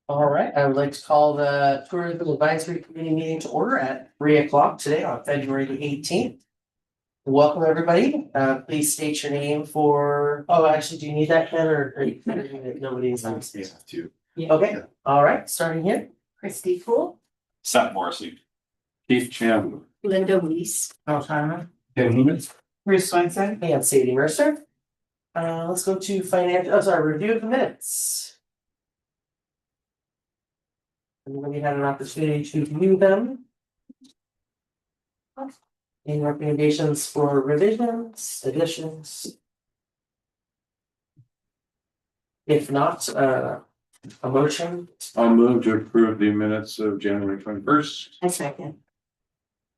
All right, I would like to call the Tourism Advisory Committee meeting to order at 3 o'clock today on February the 18th. Welcome, everybody. Please state your name actually, do you need that, Ken, or nobody's on? Too. Okay, all right, starting here. Christy Poole, Seth Morrissey. Keith Chandler. Linda Weiss, Al Tyler. Ken Newman. Bruce Swenson, And Sadie Mercer. Let's go to review of the minutes. Anybody had an opportunity to view them? Any recommendations for revisions, additions? If not, a motion, I'll move to approve the minutes of January 21st. I second.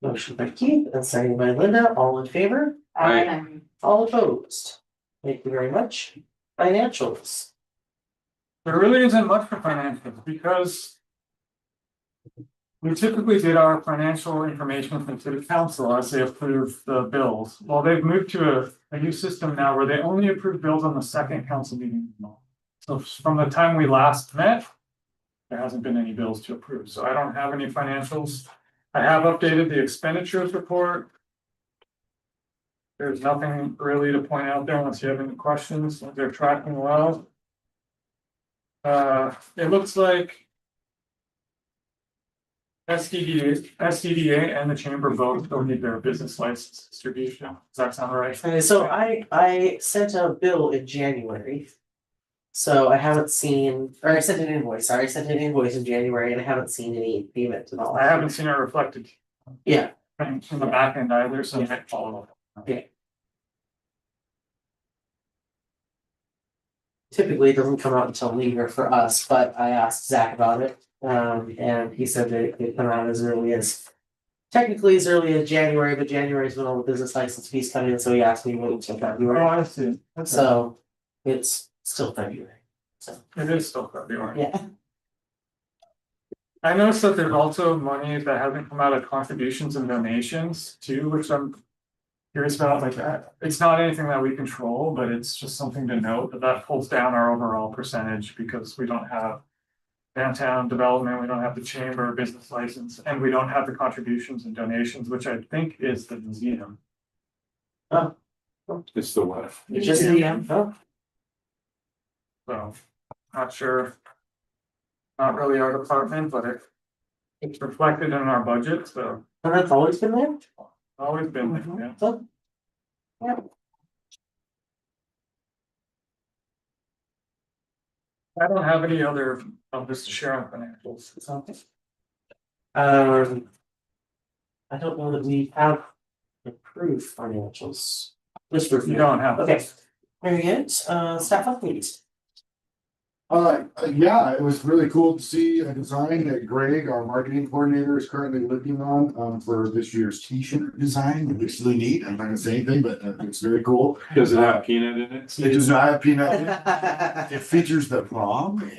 motion by Keith and second by Linda, all in favor, Aye. all opposed. Thank you very much. Financials. There really isn't much for financials because we typically did our financial information from city council as they approve the bills. Well, they've moved to a new system now where they only approve bills on the second council meeting. So from the time we last met, there hasn't been any bills to approve. So I don't have any financials. I have updated the expenditures report. There's nothing really to point out there unless you have any questions. They're tracking well. It looks like SDDA and the chamber both don't need their business license distribution. Does that sound right? Okay, so I sent a bill in January. So I haven't seen, or I sent an invoice, sorry, I sent an invoice in January and I haven't seen any payment at all. I haven't seen it reflected Yeah, in the back end either, so I might follow up. typically it doesn't come out until later for us, but I asked Zach about it. And he said that it could come out as early as, technically as early as January, but January is when all the business license fees come in, so he asked me to wait until February. I see. So it's still February, so, It is still February. yeah. I noticed that there's also money that hasn't come out of contributions and donations too, which I'm curious about, like that. It's not anything that we control, but it's just something to note that pulls down our overall percentage because we don't have downtown development, we don't have the chamber business license, and we don't have the contributions and donations, which I think is the museum. It's the what? It's just oh, So, not sure. Not really our department, but it's reflected in our budget, so and that's always been there? always been there, yeah. So, yeah. I don't have any other, just to share on financials. So, I don't know that we have approved financials. Just for You don't have. Okay, very good. Staff updates. Yeah, it was really cool to see a design that Greg, our marketing coordinator, is currently working on, for this year's t-shirt design. It looks really neat. I'm not gonna say anything, but it's very cool. Does it have peanut in it? It does not have peanut. in it. It features the prom.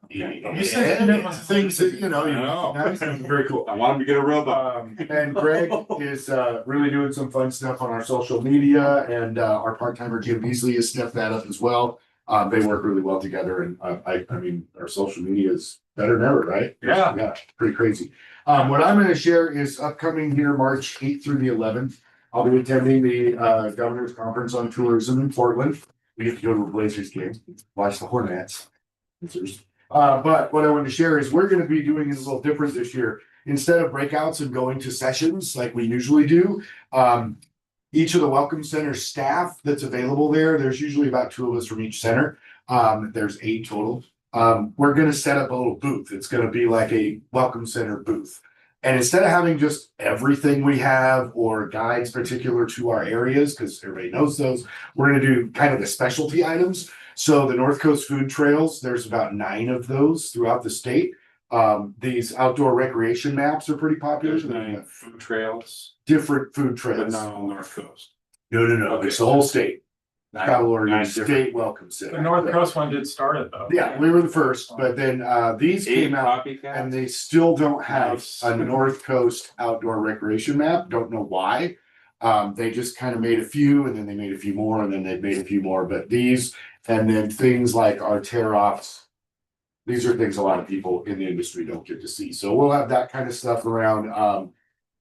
You said peanut was- Things that, you know, I know. nice, very cool. I want him to get a robot. And Greg is really doing some fun stuff on our social media, and our part-timer Jim Beasley has stepped that up as well. They work really well together, and I mean, our social media is better than ever, right? Yeah. Yeah, pretty crazy. What I'm gonna share is upcoming here, March 8th through the 11th. I'll be attending the Governor's Conference on Tourism in Portland. We get to go to a Blazers game, watch the Hornets. But what I wanted to share is we're gonna be doing it a little different this year. Instead of breakouts and going to sessions like we usually do, each of the Welcome Center staff that's available there's usually about 2 of us from each center. There's 8 total. We're gonna set up a little booth. It's gonna be like a Welcome Center booth. And instead of having just everything we have or guides particular to our areas, because everybody knows those, we're gonna do kind of the specialty items. So the North Coast Food Trails, there's about 9 of those throughout the state. These outdoor recreation maps are pretty popular. There's 9 food trails, Different food but trails. not on North Coast. No, Okay. it's the whole state. Travel Oregon Nine State different- Welcome Center. The North Coast one did start it though. Yeah, we were the first, but then these 8 came out and copycats. they still don't have Nice. a North Coast outdoor recreation map. Don't know why. They just kind of made a few, and then they made a few more, and then they made a few more. But these, and then things like our tear offs, These are things a lot of people in the industry don't get to see. So we'll have that kind of stuff around.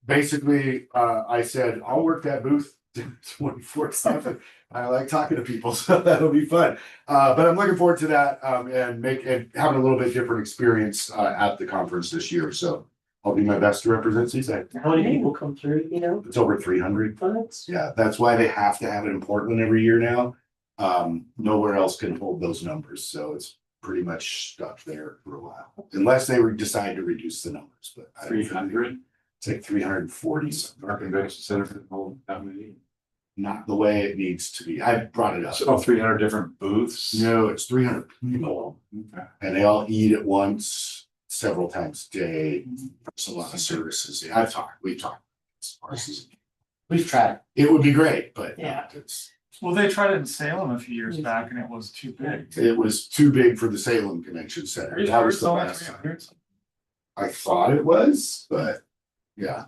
Basically, I said, I'll work that booth 24/7. I like talking to people, so that'll be fun. But I'm looking forward to that, and having a little bit different experience, at the conference this year. So I'll do my best to represent Seaside. How many people come through, you know? It's over 300. Folks? Yeah, that's why they have to have it in Portland every year now. Nowhere else can hold those numbers, so it's pretty much stuck there for a while, unless they decide to reduce the numbers, but. I don't think- 300. It's like 340 something. Our convention center for the whole, how many? Not the way it needs to be. I brought it up. So 300 different booths? No, it's 300 people, Okay. and they all eat at once several times a day. It's a lot of services. We've talked. We've tried. It would be great, but Yeah. Well, they tried it in Salem a few years back and it was too big. it was too big for the Salem Convention Center. Are you That sure was it's the only last time. 300? I thought it was, but yeah.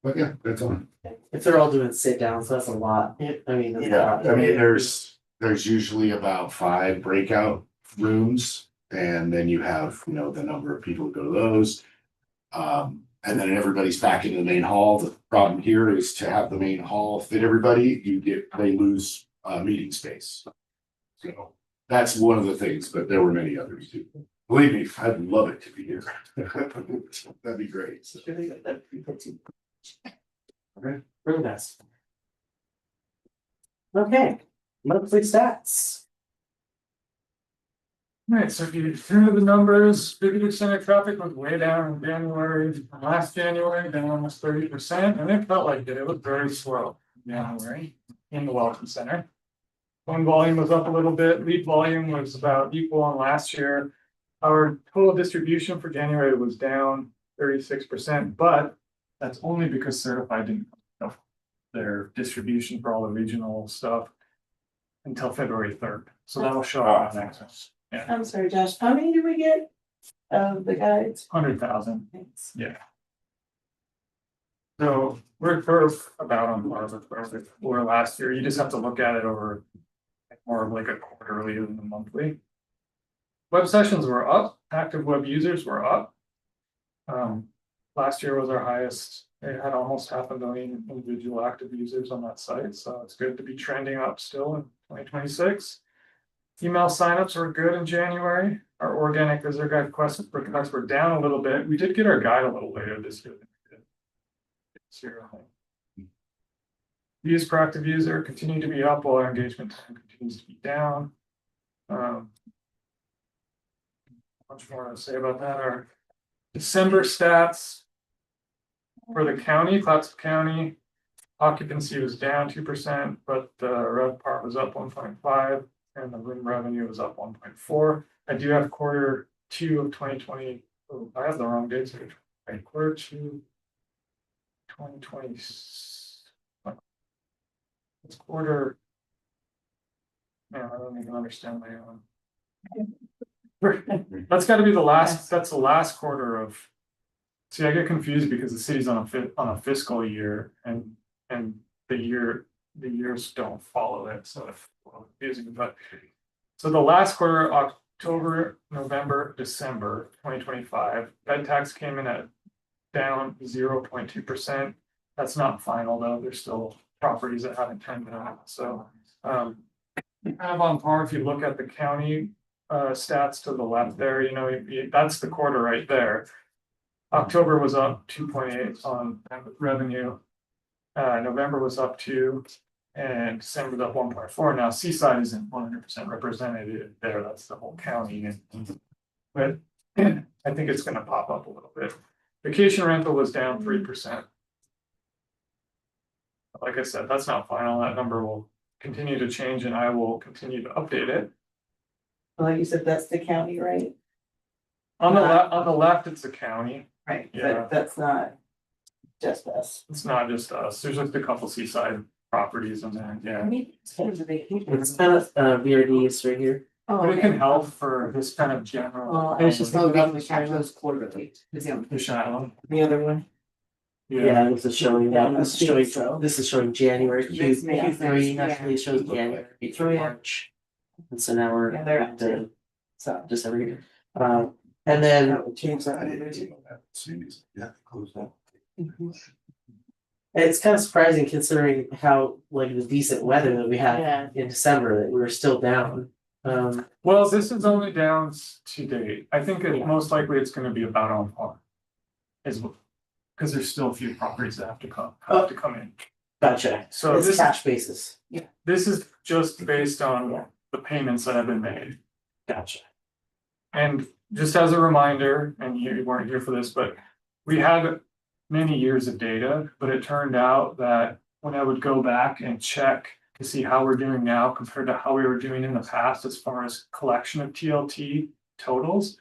But yeah, that's on. If they're all doing sit downs, that's a lot. I mean, that's a Yeah, lot. I mean, there's usually about 5 breakout rooms, and then you have, the number of people who go to those. And then everybody's back in the main hall. The problem here is to have the main hall fit everybody, they lose meeting space. So that's one of the things, but there were many others too. Believe me, I'd love it to be here. That'd be great. So, Okay, really nice. Okay, monthly stats. Right, so if you hear the numbers, visitor center traffic was way down in January, from last January, down almost 30%, and it felt like it was very slow in January in the Welcome Center. Phone volume was up a little bit, lead volume was about equal on last year. Our total distribution for January was down 36%, but that's only because Certified didn't know their distribution for all the regional stuff until February 3rd. So that'll show up next one. Yeah, I'm sorry, Josh, how many did we get of the guides? 100,000. Thanks. Yeah. So we're about on par with where we were last year. You just have to look at it over more of like a quarterly than a monthly. Web sessions were up, active web users were up. Last year was our highest. It had almost 500,000 individual active users on that site, so it's good to be trending up still in 2026. Email signups were good in January. Our organic visitor guide requests were down a little bit. We did get our guide a little later this year than we did this year, I think. Views per active user continue to be up while our engagement time continues to be down. Much more to say about that. Our December stats for the county, Clatsop County, occupancy was down 2%, but the RevPAR was up 1.5 and the room revenue was up 1.4. I do have quarter 2 of 2020. Oh, I have the wrong dates here. Right, quarter 2, 2020. It's quarter. Man, I don't even understand my own. That's got to be the last. That's the last quarter of. See, I get confused because the city's on a fiscal year, and the years don't follow it, so it's confusing. But so the last quarter, October, November, December 2025, bed tax came in at down 0.2%. That's not final though. There's still properties that haven't turned out. So kind of on par if you look at the county stats to the left there, that's the quarter right there. October was up 2.8 on revenue. November was up 2, and December was up 1.4. Now Seaside isn't 100% represented there. That's the whole county, but I think it's going to pop up a little bit. Vacation rental was down 3%. Like I said, that's not final. That number will continue to change, and I will continue to update it. Like you said, that's the county, right? On the left, it's the county. Right, Yeah. but that's not just us. It's not just us. There's just a couple Seaside properties in there. Yeah. It's kind of a vacation. It's kind of VRDs right here. Oh, But it okay. can help for this kind of general. Well, I was just thinking about the cash flows quarterly. Is The shadow. the other one? Yeah, this is showing Yeah, that. This is I think showing. so. This is showing January Makes me- Q3. yeah. Actually, it shows January through Yeah. March. And so now we're Yeah, they're at the So just every year. And then Change that. Yeah, close that. it's kind of surprising considering how like the decent weather that we had Yeah. in December that we were still down. Well, this is only down to date. I think it most likely it's gonna be about on par. Is because there's still a few properties that have to come in. Gotcha. So It's this cash basis. this is just based on the payments that have been made. Gotcha. And just as a reminder, and you weren't here for this, but we had many years of data, but it turned out that when I would go back and check to see how we're doing now compared to how we were doing in the past as far as collection of TLT totals,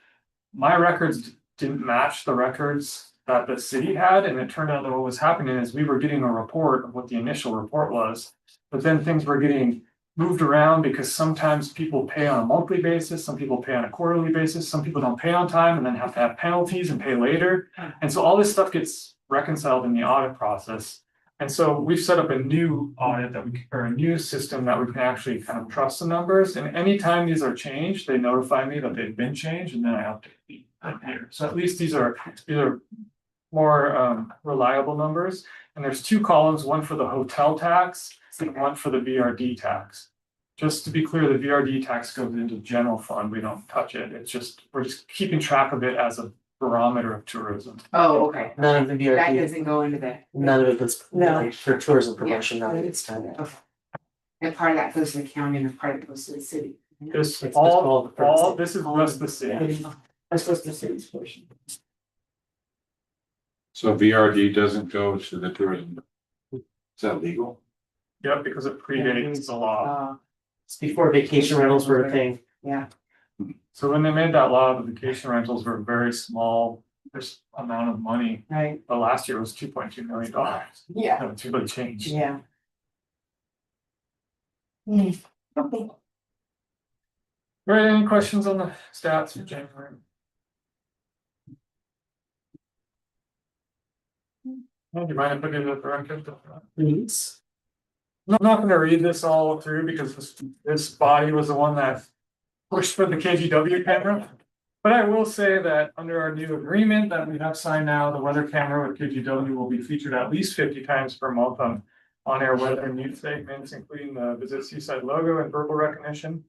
my records didn't match the records that the city had, and it turned out that what was happening is we were getting a report of what the initial report was, but then things were getting moved around because sometimes people pay on a monthly basis, some people pay on a quarterly basis, some people don't pay on time and then have to have penalties and pay later. And so all this stuff gets reconciled in the audit process. And so we've set up a new audit or a new system that we can actually kind of trust the numbers. And anytime these are changed, they notify me that they've been changed and then I update them here. So at least these are more reliable numbers. And there's two columns, one for the hotel tax and one for the VRD tax. Just to be clear, the VRD tax goes into the general fund. We don't touch it. It's just, we're just keeping track of it as a barometer of tourism. Oh, okay. None of the That VRT, doesn't go into that. none of it goes No. for tourism promotion, none of it's done. Okay. And part of that goes to the county and part of it goes to the city. This It's all, just all- this is just the city. That's supposed to the city's portion. So VRD doesn't go to the tourism. Is that legal? Yep, because it predates the law. It's before vacation rentals were a thing. Yeah. So when they made that law, the vacation rentals were a very small, this amount of money. Right, But last year was $2.2 million. yeah, It's really changed. yeah. Okay. Right, any questions on the stats for January? Do you mind if I give it the record? Please. I'm not gonna read this all through because this body was the one that pushed for the KGW camera. But I will say that under our new agreement that we have signed now, the weather camera with KGW will be featured at least 50 times per month on air weather and news statements, including the Visit Seaside logo and verbal recognition.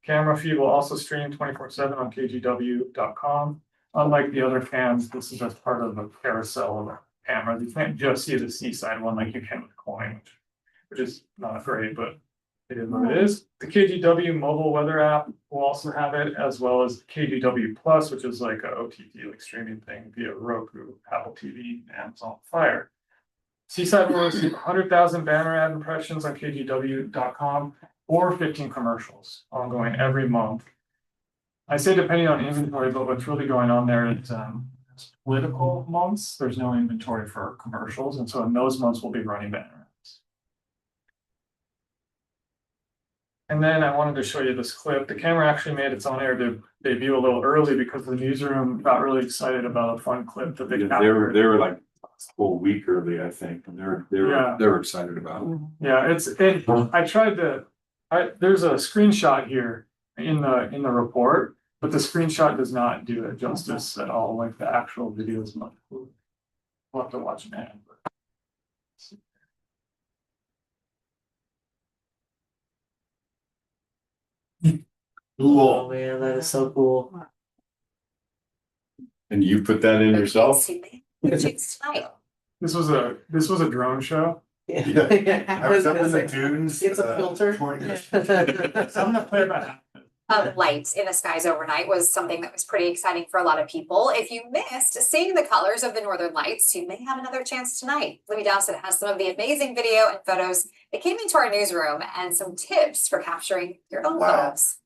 Camera feed will also stream 24/7 on kgw.com. Unlike the other cams, this is just part of a carousel of a camera. You can't just see the Seaside one like you can with Coin, which is not great, but it is what it is. The KGW mobile weather app will also have it, as well as KGW Plus, which is like a OTT like streaming thing via Roku, Apple TV, and Amazon Fire. Seaside will receive 100,000 banner ad impressions on kgw.com or 15 commercials ongoing every month. I say depending on inventory, but what's really going on there is political months, there's no inventory for commercials, and so in those months we'll be running banner ads. And then I wanted to show you this clip. The camera actually made its on air debut a little early because the newsroom got really excited about a fun clip that they captured. They were like a whole week early, I think, and they were excited about it. Yeah, I tried to, there's a screenshot here in the report, but the screenshot does not do it justice at all, like the actual video is much cooler. We'll have to watch it now. Oh man, that is so cool. And you put that in yourself? This was a drone show. I was up in the dunes. It's a filter. So I'm gonna play about Lights in the skies overnight was something that was pretty exciting for a lot of people. If you missed seeing the colors of the Northern Lights, you may have another chance tonight. Libby Dowsett has some of the amazing video and photos that came into our newsroom and some tips for capturing your own photos.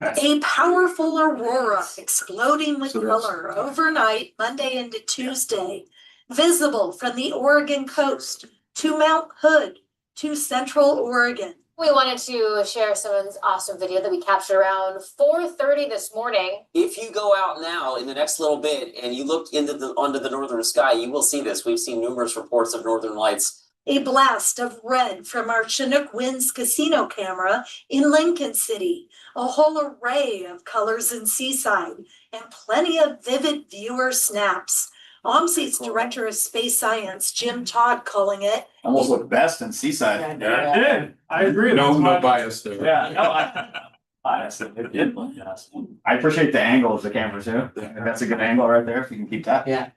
A powerful aurora exploding with So there's- color overnight, Monday into Tuesday, visible from the Oregon coast to Mount Hood to Central Oregon. We wanted to share some of this awesome video that we captured around 4:30 this morning. If you go out now in the next little bit and you look onto the northern sky, you will see this. We've seen numerous reports of northern lights A blast of red from our Chinook Winds casino camera in Lincoln City, a whole array of colors in Seaside, and plenty of vivid viewer snaps. OMSI's Director of Space Science, Jim Todd, calling it Almost looked best in Seaside. Yeah, it did. I agree. No, That's no why- bias there. Yeah, no, it did look, yes. I appreciate the angle of the camera too. I think that's a good angle right there, if you can keep that. Yeah.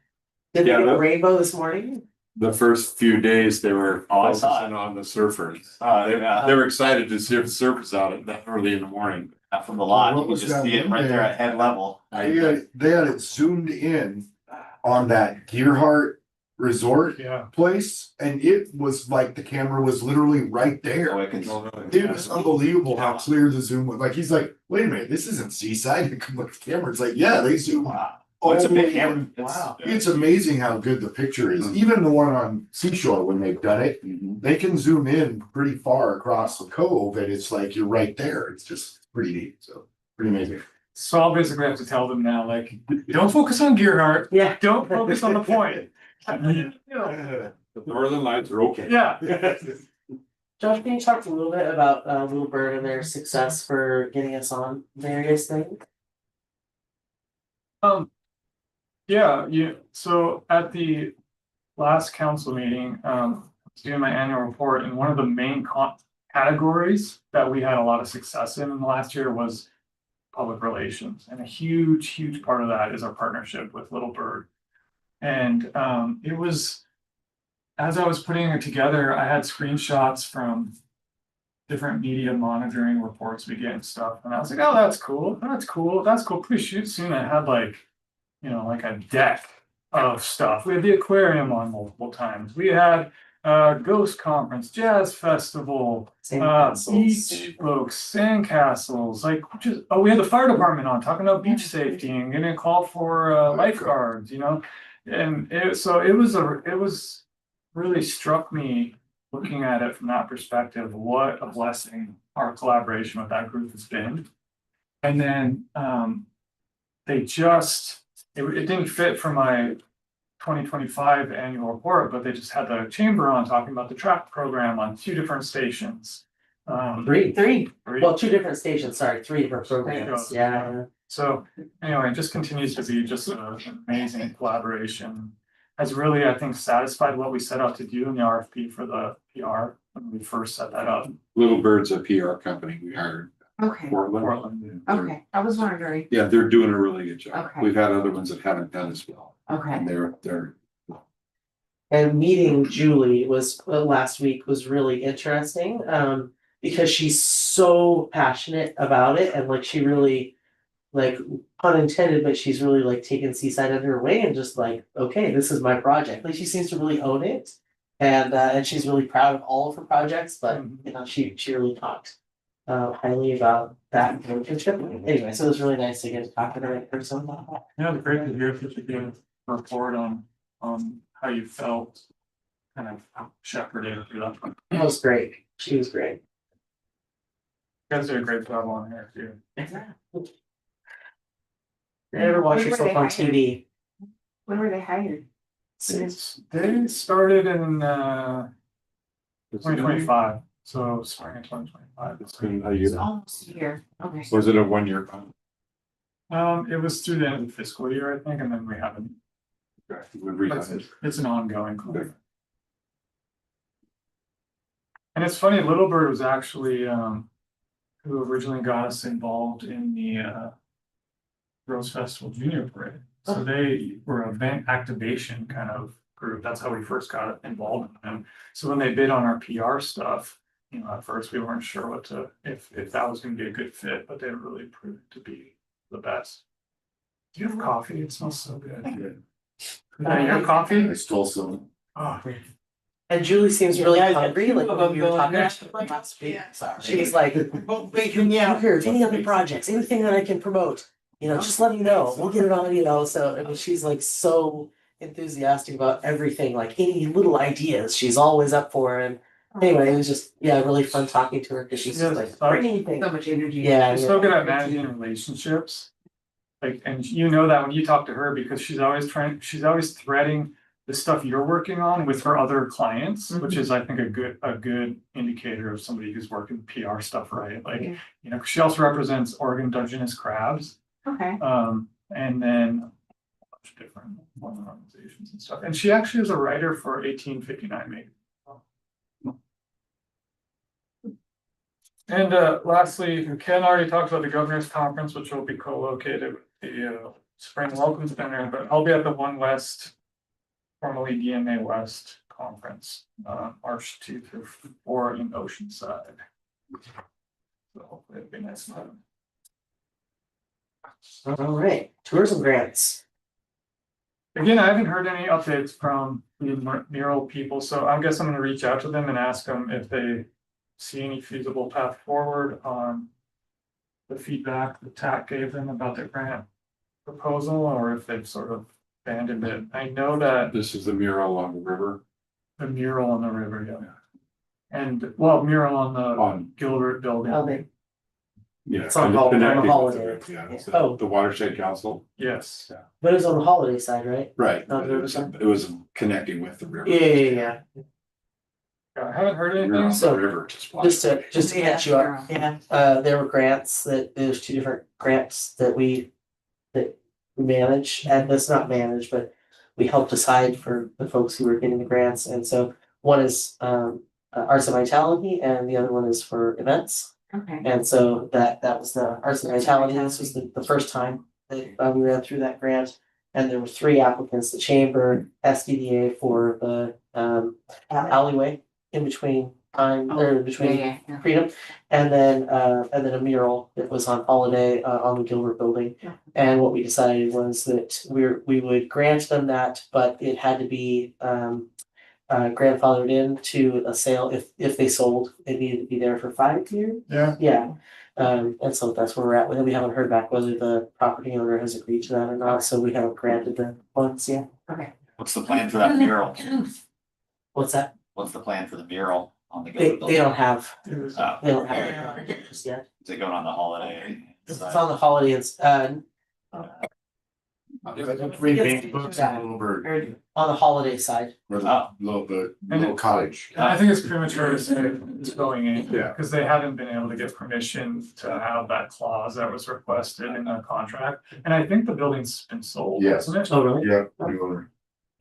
Did they Yeah, get a that- rainbow this morning? The first few days they were Oh, I saw focusing it. on the surfers. Yeah, They were excited to see the surfers out that early in the morning. from the lot, you What can was just that see it one right there there? at head level. They had it zoomed in on that Gearhart Resort Yeah. place, and it was like the camera was literally right So there. it can. It was unbelievable how clear the zoom was. Like, he's like, wait a minute, this isn't Seaside. You come look at the camera. It's like, yeah, they zoom out. Oh, it's a big Wow. camera. Wow. It's amazing how good the picture is. Even the one on Seashore, when they've done it, Mhm. they can zoom in pretty far across the cove, and it's like you're right there. It's just pretty neat. So pretty amazing. So I'll basically have to tell them now, like, don't focus on Gearhart, Yeah. don't focus on the point. The northern lights are okay. Yeah. Josh, can you talk a little bit about Little Bird and their success for getting us on various things? So at the last council meeting, I was doing my annual report, and one of the main categories that we had a lot of success in the last year was public relations, and a huge part of that is our partnership with Little Bird. And it was, as I was putting it together, I had screenshots from different media monitoring reports we get and stuff, and I was like, oh, that's cool, pretty soon I had like, like a deck of stuff. We had the aquarium on multiple times, we had ghost conference, jazz festival, beach folks, sandcastles, like, we had the fire department on talking about beach safety and getting a call for lifeguards, and it was really struck me looking at it from that perspective, what a blessing our collaboration with that group has been. And then it didn't fit for my 2025 annual report, but they just had the chamber on talking about the track program on 2 different stations. Three. Well, 2 different stations, sorry, 3 different programs. Programs. Yeah. So anyway, it just continues to be just an amazing collaboration. Has really, I think, satisfied what we set out to do in the RFP for the PR when we first set that up. Little Bird's a PR company we hired. Okay, Portland. okay, I was wondering, Yeah, they're doing a really good job. Okay. We've had other ones that haven't done as well. okay. And they're And meeting Julie was last week was really interesting, because she's so passionate about it, and like she really, like, pun intended, but she's really like taken Seaside under her wing and just like, okay, this is my project. Like, she seems to really own it, and she's really proud of all of her projects. But she really talked highly about that relationship. Anyway, so it was really nice to get to talk to her in person about that. Yeah, it's great to hear such a good report on how you felt kind of shepherding through that. You It was great. She was great. guys did a great job on here too. Never watch Where were yourself they on hired? TV. When were they hired? They started in 2025, so spring of 2025. It's been a It's year. almost a year, okay. Was it a 1-year contract? It was through the end of the fiscal year, I think, and then we haven't. We've It's redone it. it's an ongoing contract. And it's funny, Little Bird was actually who originally got us involved in the Rose Festival Junior Parade. So they were an event activation kind of group. That's how we first got involved in them. So when they bid on our PR stuff, at first we weren't sure if that was gonna be a good fit, but they really proved to be the best. Do you have coffee? It smells so good. Your coffee? I stole some. Oh, And Julie seems really Yeah, hungry, like when we were talking last week. She's like, here, any other projects, anything that I can promote, just let me know, we'll get it on, so, I mean, she's like so enthusiastic about everything, like any little ideas, she's always up for, and anyway, it was just, really fun talking to her, cause she's just like, bring anything. So much energy. Yeah, she's so good at managing relationships. Like, and that when you talk to her, because she's always threading the stuff you're working on with her other clients, which is, I think, a good indicator of somebody who's working PR stuff, right? Like, Yeah. you know, 'cause she also represents Oregon Dungeness Crabs. Okay. And then a bunch of different organizations and stuff. And she actually is a writer for 1859 Maine. And lastly, Ken already talked about the governor's conference, which will be co-located with the Spring Welcome Center, but I'll be at the One West, formerly DMA West Conference, March 2 through 4 in Oceanside. So hopefully it'll be nice time. All right, tourism grants. Again, I haven't heard any updates from the mural people, so I guess I'm gonna reach out to them and ask them if they see any feasible path forward on the feedback that TAC gave them about their grant proposal, or if they've sort of abandoned it. I know that This is the mural on the river the mural on the river, yeah. And, well, mural on the on, Gilbert building, Okay. yeah. It's on hol- on the connecting with holiday. the- Yeah, it's Oh. the watershed council, yes. But it was on the holiday side, right? right, On the but riverside? it was connecting with the river. Yeah. I haven't heard You're on anything, the So, river, just. Just to catch you up, Yeah. there were grants there's two different grants that we manage, and that's not manage, but we help decide for the folks who are getting the grants, and so one is Arts and Vitality, and the other one is for events. Okay. And so that was the Arts and Vitality. This was the first time that we ran through that grant. And there were three applicants: the Chamber, SDDA for the alleyway in between time or between Freedom, and then a mural that was on holiday on the Gilbert building. Yeah. And what we decided was that we would grant them that, but it had to be grandfathered into a sale. If they sold, it needed to be there for 5 years. yeah. Yeah. And so that's where we're at with it. We haven't heard back whether the property owner has agreed to that or not, so we haven't granted the funds yet. What's the plan for that mural? What's that? What's the plan for the mural on the They Gilbert building? don't have, Oh, they don't have it just yet. is it going on the holiday? It's on the holiday, it's Three big books and a little bird, on the holiday side. or Oh. the little cottage. And I think it's premature to say it's going in, Yeah. because they haven't been able to get permission to have that clause that was requested in the contract. And I think the building's been sold, Yes. hasn't it? Oh, really? Yeah, new owner.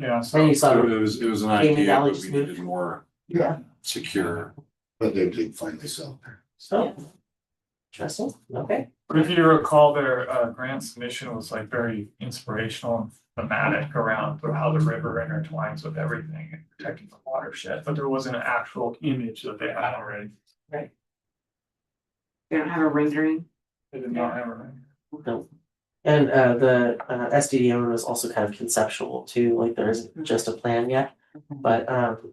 Yeah, And so you saw, So it was an Jamie idea, Valley but just we moved. needed more Yeah, secure. but they did finally sell. oh. Interesting, okay. but if you recall, their grant submission was like very inspirational and thematic around how the river intertwines with everything and protecting the watershed, but there wasn't an actual image that they had already. They don't have a rendering. They did not have a. No. And the SDD owner was also kind of conceptual too, like there isn't just a plan yet, but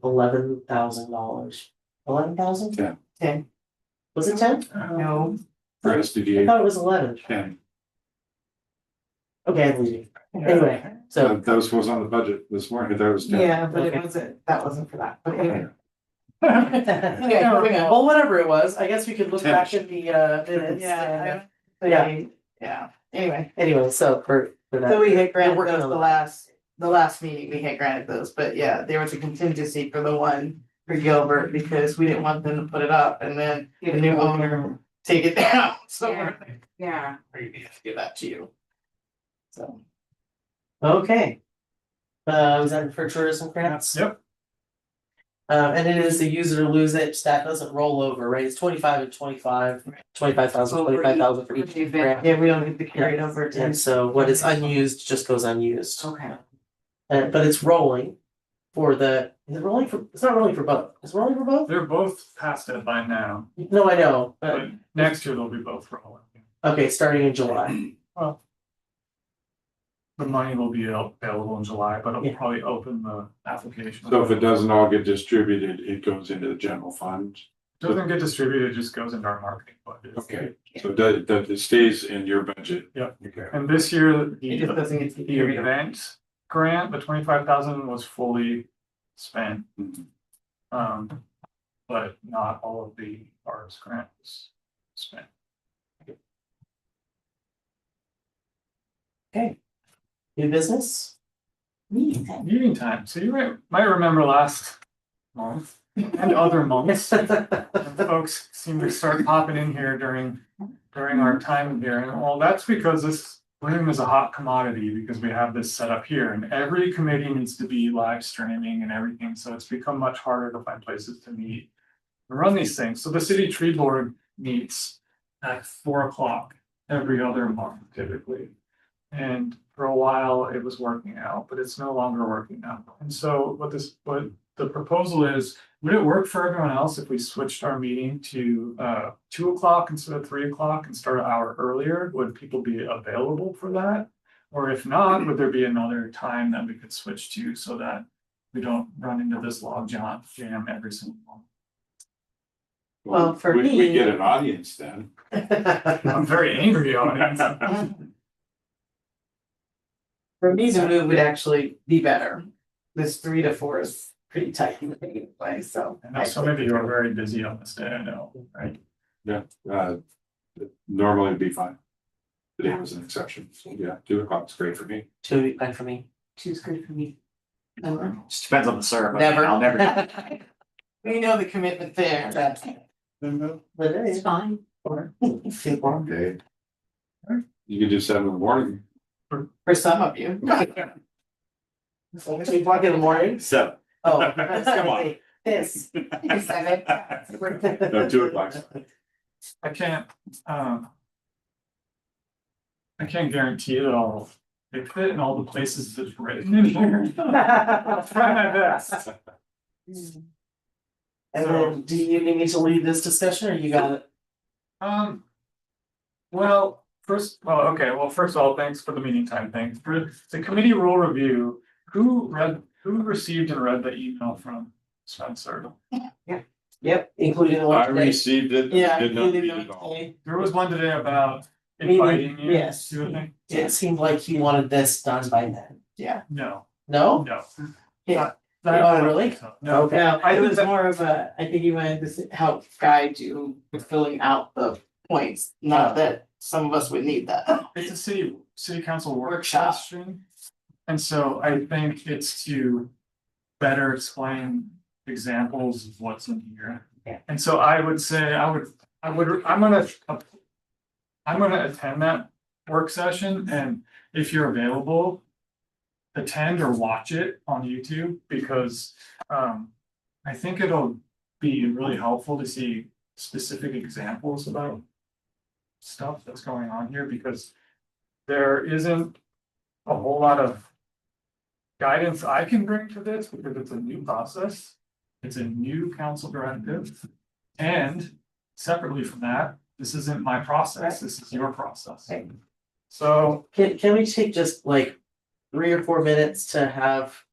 $11,000. 11,000? Yeah. 10. Was it 10? No. For I SDDA, thought it was 11. 10. Okay, I'm leaving. Anyway, so That was what was on the budget this morning, that was 10. Yeah, but Okay. it wasn't, that wasn't for that. But anyway. well, whatever it was, I guess we could look back at the minutes. Yeah. and, Yeah, anyway. Anyway, so for that. So we had granted working those on the last meeting, we had granted those, but yeah, there was a contingency for the one for Gilbert because we didn't want them to put it up and then the new owner take it down, so we're like, Yeah. we need to give that to you. So. Okay. Was that for tourism grants? Yep. And it is the use it or lose it, stat doesn't roll over, right? It's 25 and 25, 25,000, 25,000 for each grant. Yeah, we don't need to carry it over to. And so what is unused just goes unused. Okay. But it's rolling for is it rolling for, it's not rolling for both. Is it rolling for both? They're both past deadline now, No, I know, but, but next year they'll be both rolling. okay, starting in July. Well. The money will be available in July, but it'll Yeah. probably open the application. So if it doesn't all get distributed, it goes into the general fund. Doesn't get distributed, it just goes into our marketing budget. Okay, so that it stays in your budget. Yep. Okay. And this year, It just doesn't get to the be carried over. event grant, the 25,000 was fully spent. Mhm. But not all of the arts grant was spent. Okay. New business? Meeting time, so you might remember last month and other months. And folks seem to start popping in here during our time here, and well, that's because this room is a hot commodity because we have this set up here, and every committee needs to be live streaming and everything, so it's become much harder to find places to meet and run these things. So the city tree board meets at 4 o'clock every other month typically. And for a while it was working out, but it's no longer working out. And so what the proposal is, would it work for everyone else if we switched our meeting to 2 o'clock instead of 3 o'clock and start an hour earlier? Would people be available for that? Or if not, would there be another time that we could switch to so that we don't run into this log jam every single month? Well, for we me- get an audience then. I'm very angry on it. For me, the move would actually be better. This 3 to 4 is pretty tight anyway, so. I know some of you are very busy on this day, I know, right? Yeah, normally it'd be fine. Today was an exception. So yeah, 2 o'clock is great for me. 2 week back for me. 2's good for me. Never. Just depends on the serve. Never. I'll never. We know the commitment there, that's. But it is fine. Okay. You could do 7 in the morning. For some of you. So 2 o'clock in the morning. So, Oh. Come on. This. no, 2 o'clock. I can't guarantee that I'll fit in all the places that's written in here. I'll try my best. And then, do you need me to lead this discussion, or you got it? First of all, thanks for the meeting time thing. For the committee rule review, who received and read the email from Spencer? Yep, including the I one today. received it, Yeah. did not including read the it one all. today. There was one today about Meeting, inviting you yes. to a thing. It seemed like he wanted this done by then. No, No? no. Yeah. That- Oh, really? No, Okay. No, I it think was that- more of a, I think he wanted to help guide you with filling out the points, not that some of us would need that. it's a city council Workshop. workshop stream. And so I think it's to better explain examples of what's in here. Yeah. And so I would say, I'm gonna attend that work session, and if you're available, attend or watch it on YouTube, because I think it'll be really helpful to see specific examples about stuff that's going on here, because there isn't a whole lot of guidance I can bring to this, because it's a new process. It's a new council directive. And separately from that, this isn't my process, this is your process. Right. So, Can we take just like 3 or 4 minutes to have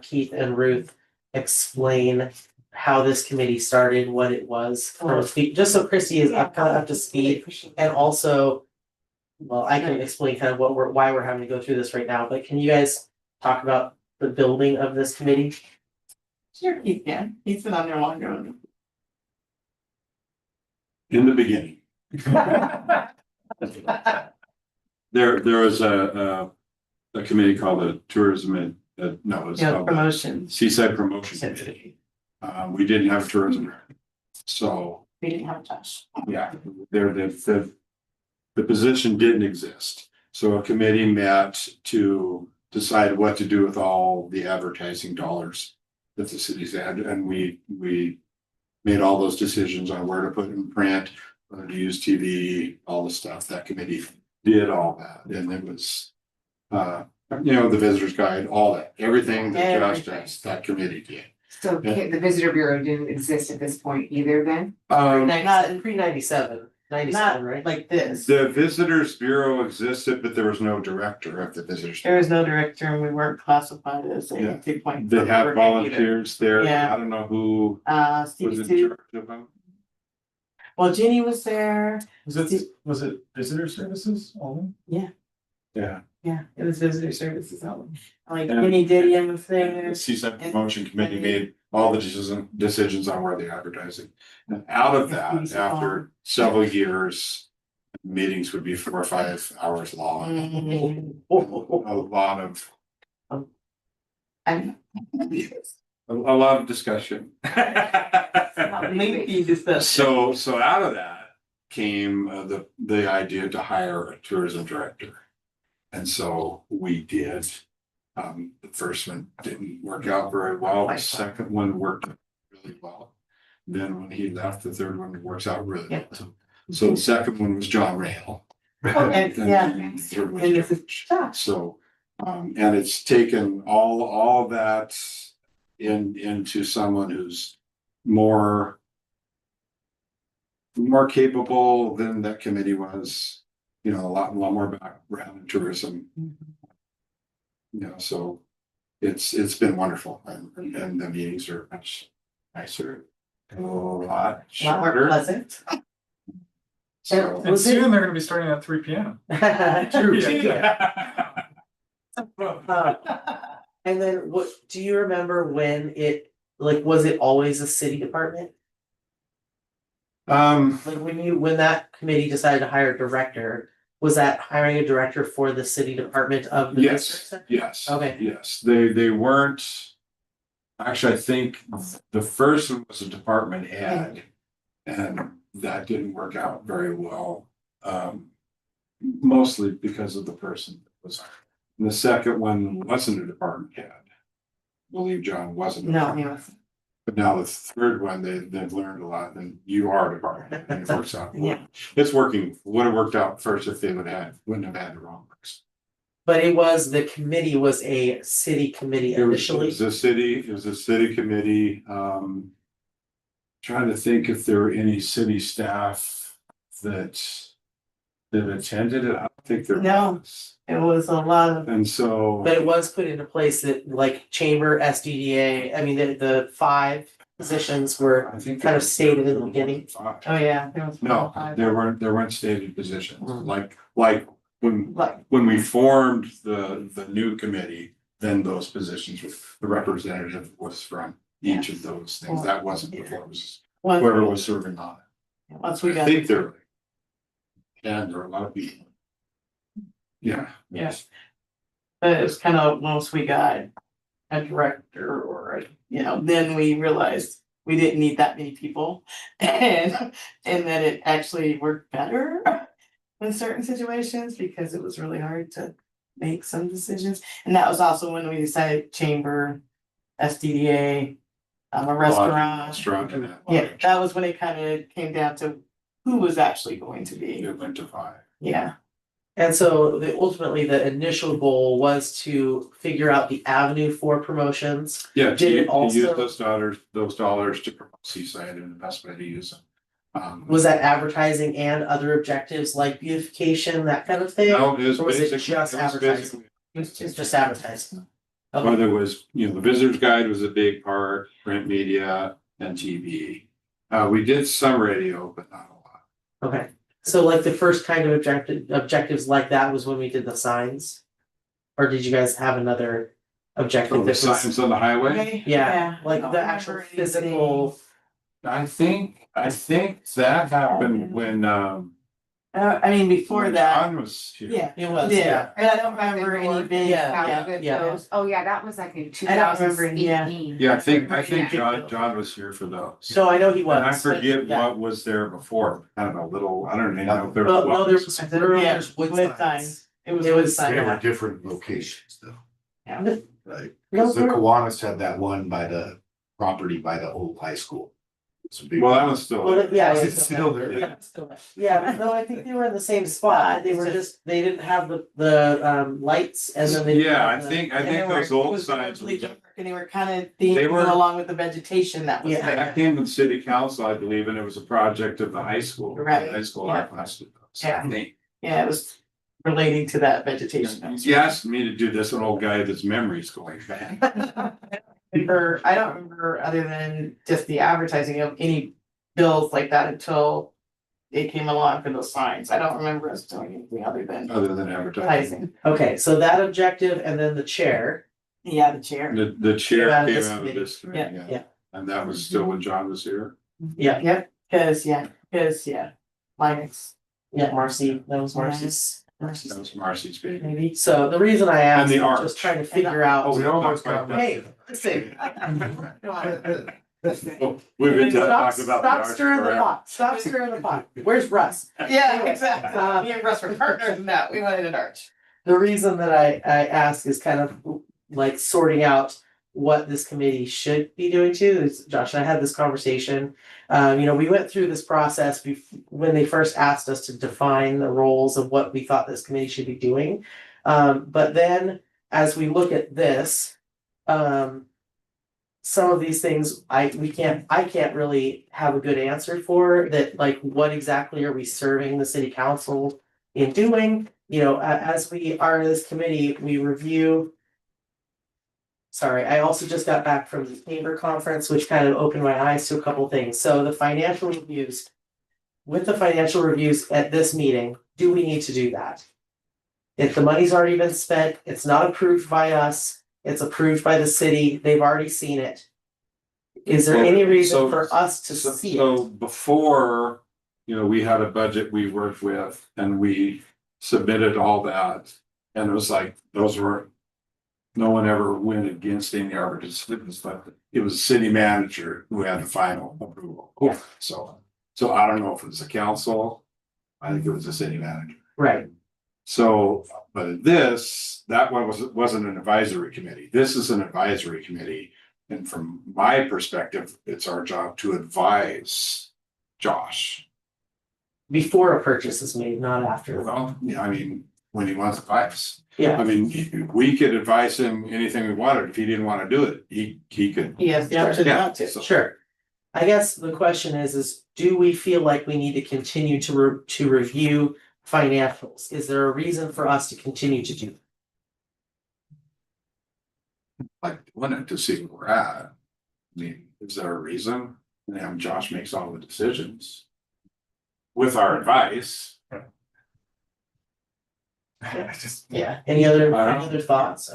Keith and Ruth explain how this committee started, what it was, just so Christy is kind of up to speed, and also, well, I can explain kind of why we're having to go through this right now, but can you guys talk about the building of this committee? Sure, Keith can. He's been on there longer. In the beginning, there was a committee called the Tourism and, no, it was Yeah, called promotions. Seaside Promotion Committee. We didn't have tourism, so, We didn't have Josh. yeah, the position didn't exist. So a committee met to decide what to do with all the advertising dollars that the cities had, and we made all those decisions on where to put in print, whether to use TV, all the stuff. That committee did all that, and it was, the visitor's guide, all that, everything that Josh does, that committee did. So the visitor bureau didn't exist at this point either then? Not pre-97, 97, Not right? like this. The Visitors Bureau existed, but there was no director of the Visitors. There was no director and we weren't classified as Yeah. a 2.0. They had volunteers there. Yeah. I don't know who was Stevie in Sue. charge of them. Well, Jenny was there. Was it visitor services only? Yeah. Yeah, it was visitor services only. Like Yeah. Jenny Didion was there. The Seaside Promotion Committee made all the decisions on where the advertising. And out of that, after several years, meetings would be 4 or 5 hours long. Mhm. A lot of And A lot of discussion. lengthy discussion. So out of that came the idea to hire a tourism director. And so we did. The first one didn't work out very well. The second one worked really well. Then when he left, the third one works out really well. So the second one was John Rail. And, yeah. the third one And was this is Josh. So, and it's taken all that into someone who's more capable than that committee was, you know, a lot more background in tourism. You know, so it's been wonderful and the meetings are much nicer, a lot A lot more shorter. pleasant. So, And soon they're gonna be starting at 3 p.m. And then what, do you remember when it, like, was it always a city department? Like when that committee decided to hire a director, was that hiring a director for the city department of the yes, district? yes. Okay. Yes, they weren't. Actually, I think the first one was a department head. And that didn't work out very well. Mostly because of the person that was. And the second one wasn't a department head. I believe John wasn't. No, he was. But now the third one, they've learned a lot, and you are a department head, and it works out. Yeah. It's working, would have worked out first if they wouldn't have had the wrong person. But the committee was a city committee It initially. was a city committee, trying to think if there were any city staff that attended it. I don't think there No. was. It was a lot of. And so. But it was put into place that like chamber, SDDA, I mean, the 5 positions were I think kind of stated in the beginning. Oh, yeah. There was No, five. there weren't stated positions, Mm. like when Like, we formed the new committee, then those positions were, the representative was from each of those things. That wasn't before, it was whoever was serving on it. once we I got. think there. And there are a lot of people. Yeah. Yes. But it was kind of, once we got a director or, then we realized we didn't need that many people. And that it actually worked better in certain situations because it was really hard to make some decisions. And that was also when we decided chamber, SDDA, a restaurant. Restaurant and that. Yeah, that was when it kind of came down to who was actually going to be. It went to 5. Yeah. And so ultimately, the initial goal was to figure out the avenue for promotions. Yeah, Did it to also- use those dollars to promote Seaside and the best way to use them. Was that advertising and other objectives like beautification, that kind of thing? No, it was Or was it basically. just advertising? It's just advertising. Okay. Whether it was, the visitor's guide was a big part, print media and TV. We did some radio, but not a lot. Okay, so like the first kind of objectives like that was when we did the signs? Or did you guys have another objective? Oh, the that was- signs on the highway? Yeah, I like don't the actual remember physical. I think that happened when, I mean, before when that, John was here. yeah, It was, yeah, and I don't remember any big. Yeah. Oh, yeah, that was like in I don't remember, yeah. 2018. Yeah, I think Yeah. John was here for those. So I know he was. And I but forget yeah. what was there before, kind of a little, I don't even know if there Well, no, there was. was, I said, there yeah, was wood wood signs. signs. It was. It was- sign. They were different locations though, Yeah. right? No, Cause the they're- Kiwanis had that one by the property by the old high school. It's a big. Well, that was still. Well, yeah, It's still there. Yeah, Yeah, no, I think they were in the same spot, they were just, they didn't have the lights and then they. didn't Yeah, I have the- think And they those were- it old was signs. largely were- dark, and they were kind of themed They were- along with the vegetation that was Yeah. I there. came with city council, I believe, and it was a project of the high school. Right, High school yeah. art class. Yeah. Yeah, it was relating to that vegetation. You asked me to do this, an old guy that's memory's going back. I don't remember other than just the advertising of any bills like that until it came along for those signs. I don't remember us doing anything other than Other than advertising. advertising. Okay, so that objective and then the chair, Yeah, the chair. The chair Came out of came this out of committee. this. Yeah, committee, yeah. And that was still when John was here. yeah, Yep, cause Linux. yeah, Marcy, that was Marcy's. That was Marcy's baby. Maybe, so the reason I asked, And the I'm arch. just trying to figure out. Oh, we almost got that. Hey, listen. We've been Stop, talking about the stop arch stirring the forever. pot, stop stirring the pot. Where's Russ? Yeah, exactly. Me and Russ were partners in that. We wanted an arch. The reason that I ask is kind of like sorting out what this committee should be doing too. Is Josh and I had this conversation. We went through this process when they first asked us to define the roles of what we thought this committee should be doing. But then as we look at this, some of these things I can't really have a good answer for that, like what exactly are we serving the city council in doing? As we are this committee, we review. Sorry, I also just got back from the chamber conference, which kind of opened my eyes to a couple things. So the financial reviews. With the financial reviews at this meeting, do we need to do that? If the money's already been spent, it's not approved by us, it's approved by the city, they've already seen it. Is there any reason for us to see it? So before, we had a budget we worked with and we submitted all that. And it was like, no one ever went against any arbiters. It was the city manager who had the final approval. Yeah. So I don't know if it was the council. I think it was the city manager. Right. So, but that one wasn't an advisory committee. This is an advisory committee. And from my perspective, it's our job to advise Josh. Before a purchase is made, not after. Well, when he wants advice. Yeah. We could advise him anything we wanted. If he didn't want to do it, he could. Yes, Yeah, So- Sure. I guess the question is do we feel like we need to continue to review financials? Is there a reason for us to continue to do? Like, wanted to see where we're at. Is there a reason? And Josh makes all the decisions. With our advice. Yeah, any other thoughts?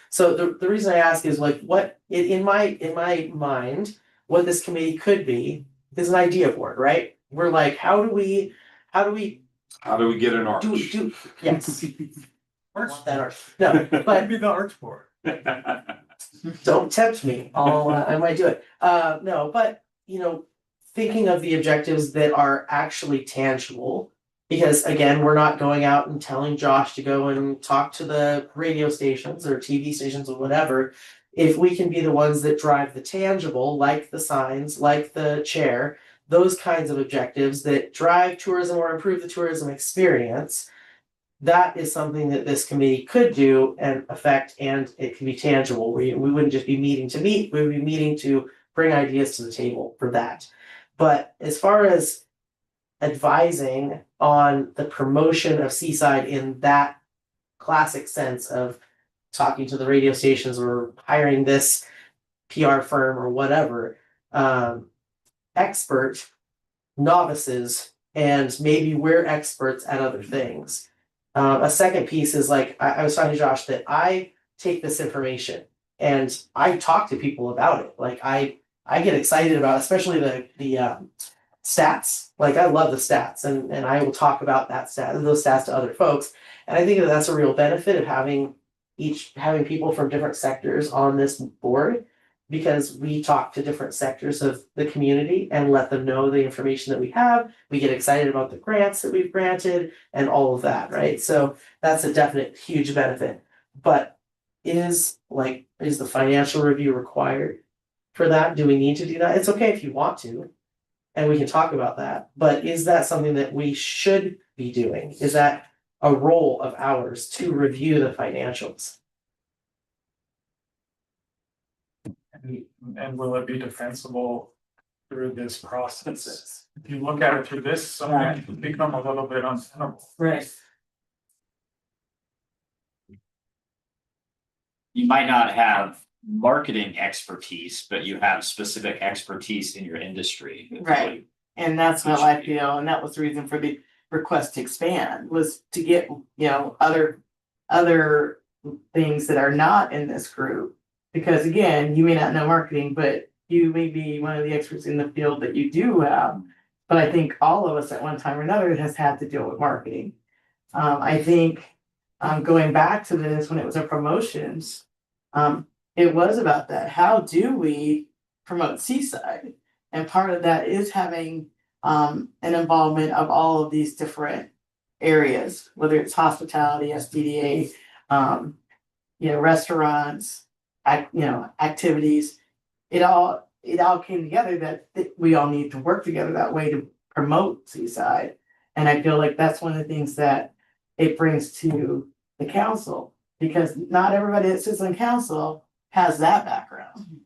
So the reason I ask is like what in my mind, what this committee could be is an idea board, right? We're like, how do we get an arch? do yes. Want that arch. No, but Be the arch board. don't tempt me. I might do it. No, but thinking of the objectives that are actually tangible. Because again, we're not going out and telling Josh to go and talk to the radio stations or TV stations or whatever. If we can be the ones that drive the tangible, like the signs, like the chair, those kinds of objectives that drive tourism or improve the tourism experience, that is something that this committee could do and affect, and it can be tangible. We wouldn't just be meeting to meet, we would be meeting to bring ideas to the table for that. But as far as advising on the promotion of Seaside in that classic sense of talking to the radio stations or hiring this PR firm or whatever, expert novices, and maybe we're experts at other things. A second piece is like, I was talking to Josh that I take this information and I talk to people about it. Like I get excited about, especially the stats. Like I love the stats and I will talk about those stats to other folks. And I think that that's a real benefit of having people from different sectors on this board, because we talk to different sectors of the community and let them know the information that we have. We get excited about the grants that we've granted and all of that, right? So that's a definite huge benefit. But is the financial review required for that? Do we need to do that? It's okay if you want to. And we can talk about that, but is that something that we should be doing? Is that a role of ours to review the financials? And will it be defensible through this process? If you look at it through this, it might become a little bit untenable. Right. You might not have marketing expertise, but you have specific expertise in your industry. Right. And that's how I feel, and that was the reason for the request to expand, was to get, other things that are not in this group. Because again, you may not know marketing, but you may be one of the experts in the field that you do have. But I think all of us at one time or another has had to deal with marketing. I think, going back to this, when it was a promotions, it was about that. How do we promote Seaside? And part of that is having, an involvement of all of these different areas, whether it's hospitality, SDDA, restaurants, activities. It all came together that we all need to work together that way to promote Seaside. And I feel like that's one of the things that it brings to the council, because not everybody that sits on council has that background.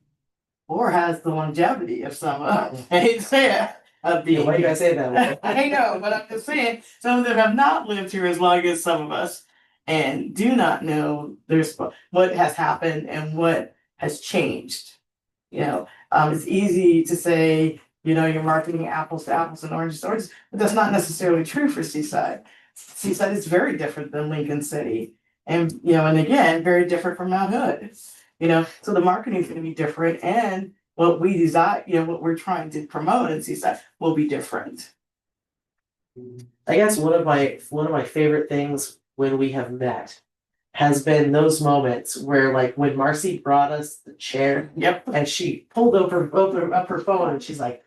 Or has the longevity of some, I hate to say it, of Yeah, being. why you guys say that? I know, but I'm just saying, some of them have not lived here as long as some of us. And do not know what has happened and what has changed. It's easy to say, you're marketing apples to apples and oranges to oranges, but that's not necessarily true for Seaside. Seaside is very different than Lincoln City. And, and again, very different from Mount Hood. So the marketing is gonna be different, and what we design, what we're trying to promote in Seaside will be different. I guess one of my favorite things when we have met has been those moments where, like, when Marcy brought us the chair. Yep. And she pulled up her phone and she's like,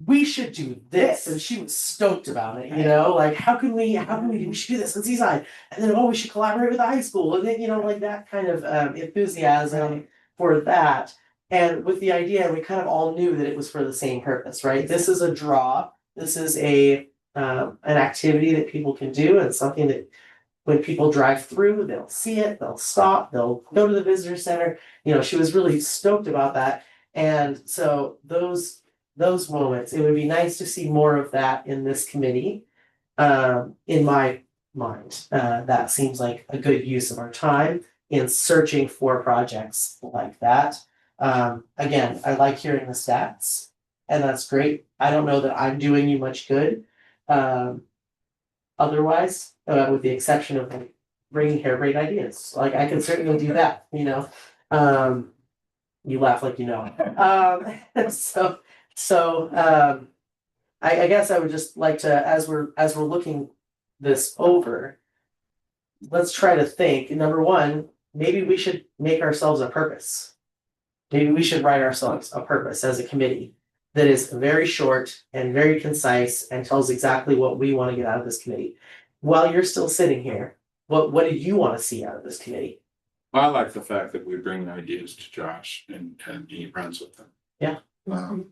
we should do this, and she was stoked about it, like, how can we should do this in Seaside, and then, we should collaborate with the high school, and then, like, that kind of enthusiasm for that. And with the idea, we kind of all knew that it was for the same purpose, right? This is a draw, this is an activity that people can do, and something that when people drive through, they'll see it, they'll stop, they'll go to the visitor center. She was really stoked about that. And so those moments, it would be nice to see more of that in this committee. In my mind, that seems like a good use of our time in searching for projects like that. Again, I like hearing the stats, and that's great. I don't know that I'm doing you much good. Otherwise, with the exception of, like, bringing harebrained ideas, like, I can certainly do that, you laugh like you know. I guess I would just like to, as we're looking this over, let's try to think, number one, maybe we should make ourselves a purpose. Maybe we should write ourselves a purpose as a committee that is very short and very concise and tells exactly what we want to get out of this committee. While you're still sitting here, what do you want to see out of this committee? I like the fact that we bring ideas to Josh and he runs with them. Yeah. And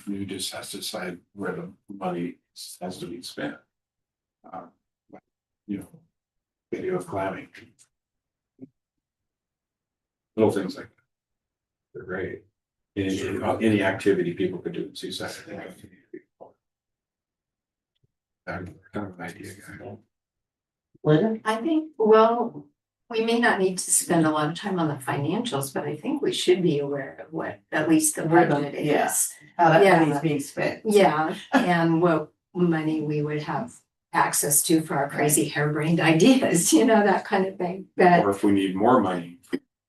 he just has to decide where the money has to be spent. Video of clamming. Little things like that. They're great. Any activity people could do in Seaside, I think. I'm kind of an idea guy. Linda? I think, well, we may not need to spend a lot of time on the financials, but I think we should be aware of what at least the budget Yeah. is. How that Yeah. money's being spent. Yeah, and what money we would have access to for our crazy harebrained ideas, that kind of thing. But Or if we need more money,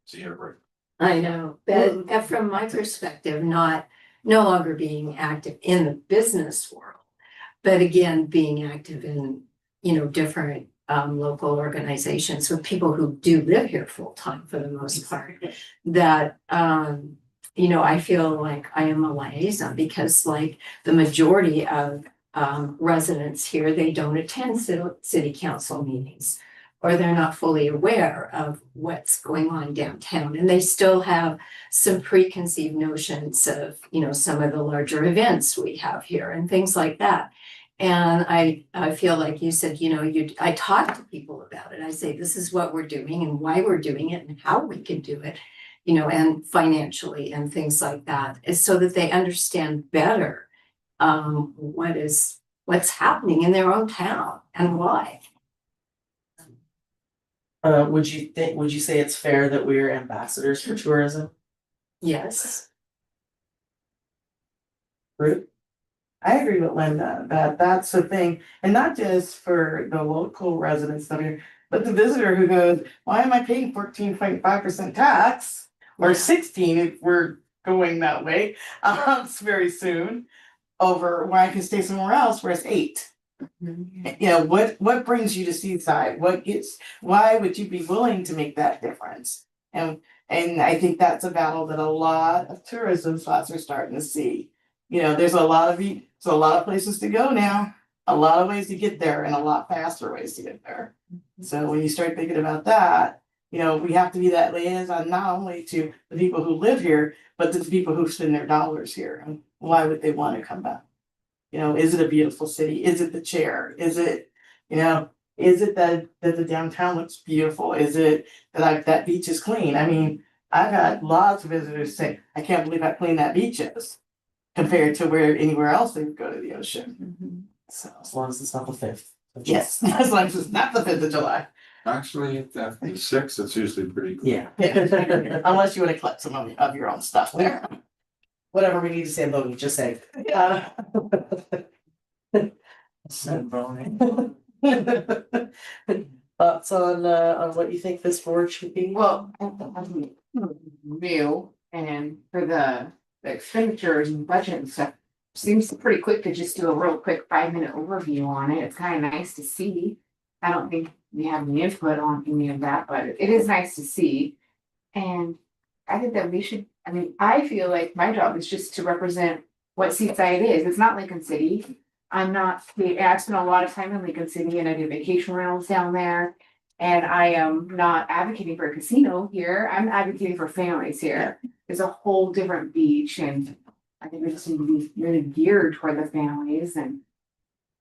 see here, right? I know, but from my perspective, no longer being active in the business world, but again, being active in, different local organizations with people who do live here full time for the most part, that I feel like I am a liaison, because, like, the majority of residents here, they don't attend city council meetings, or they're not fully aware of what's going on downtown, and they still have some preconceived notions of, some of the larger events we have here and things like that. And I feel like you said, I talk to people about it. I say, this is what we're doing and why we're doing it and how we can do it, and financially and things like that, is so that they understand better what's happening in their own town and why. Would you say it's fair that we're ambassadors for tourism? Yes. Ruth? I agree with Linda, that that's the thing, and not just for the local residents that are here, but the visitor who goes, why am I paying 14.5% tax? Or 16 if we're going that way, very soon, over where I can stay somewhere else where it's 8. You know, what brings you to Seaside? Why would you be willing to make that difference? And I think that's a battle that a lot of tourism spots are starting to see. You know, there's a lot of places to go now, a lot of ways to get there and a lot faster ways to get there. So when you start thinking about that, you know, we have to be that liaison not only to the people who live here, but to the people who spend their dollars here. And why would they want to come back? You know, is it a beautiful city? Is it the chair? Is it, you know, is it that the downtown looks beautiful? Is it that beach is clean? I mean, I've had lots of visitors say, I can't believe how clean that beach is compared to anywhere else they would go to the ocean. So as long as it's not the 5th. Yes, as long as it's not the 5th of July. Actually, at the 6th, it's usually pretty cool. Yeah. Unless you want to collect some of your own stuff there. Whatever we need to say about it, just say. Said Bonnie. Thoughts on what you think this board should be? Well, new and for the expenditures and budget and stuff. Seems pretty quick to just do a real quick 5-minute overview on it. It's kind of nice to see. I don't think we have any input on any of that, but it is nice to see. And I think that we should, I mean, I feel like my job is just to represent what Seaside is. It's not Lincoln City. I spent a lot of time in Lincoln City and I did vacation rentals down there. And I am not advocating for a casino here. I'm advocating for families here. There's a whole different beach and I think we just need to be really geared toward the families and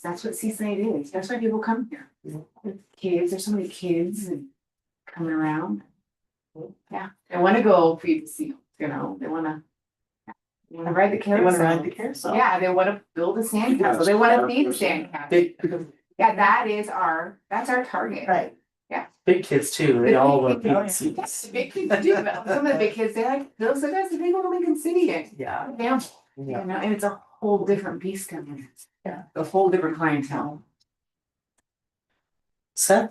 that's what Seaside is. That's why people come here. With kids, there's so many kids and coming around. Yeah, they want to go feed the seals, you know, they want to ride the carousel. They want to ride the carousel. Yeah, they want to build a sandcastle. They want to feed sandcastle. Big, Yeah, that's our target. Right. big kids too, they all love Yes, pizza. the big kids do, but some of the big kids, they like, those guys, they go to Lincoln City and Yeah, family, yeah. you know, and it's a whole different beast coming. Yeah. A whole different clientele. Seth?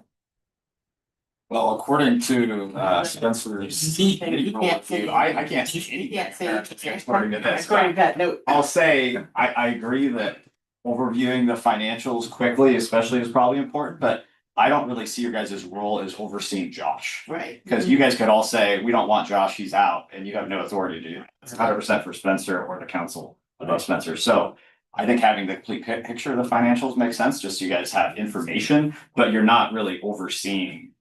Well, according to Spencer's You can't say- review, I can't see any. You can't say- According to this. According to that note. I'll say, I agree that overviewing the financials quickly especially is probably important, but I don't really see your guys' role as overseeing Josh. Right. Because you guys could all say, we don't want Josh, he's out, and you have no authority to do that. It's 100% for Spencer or the council above Spencer. So I think having the complete picture of the financials makes sense, just so you guys have information, but you're not really overseeing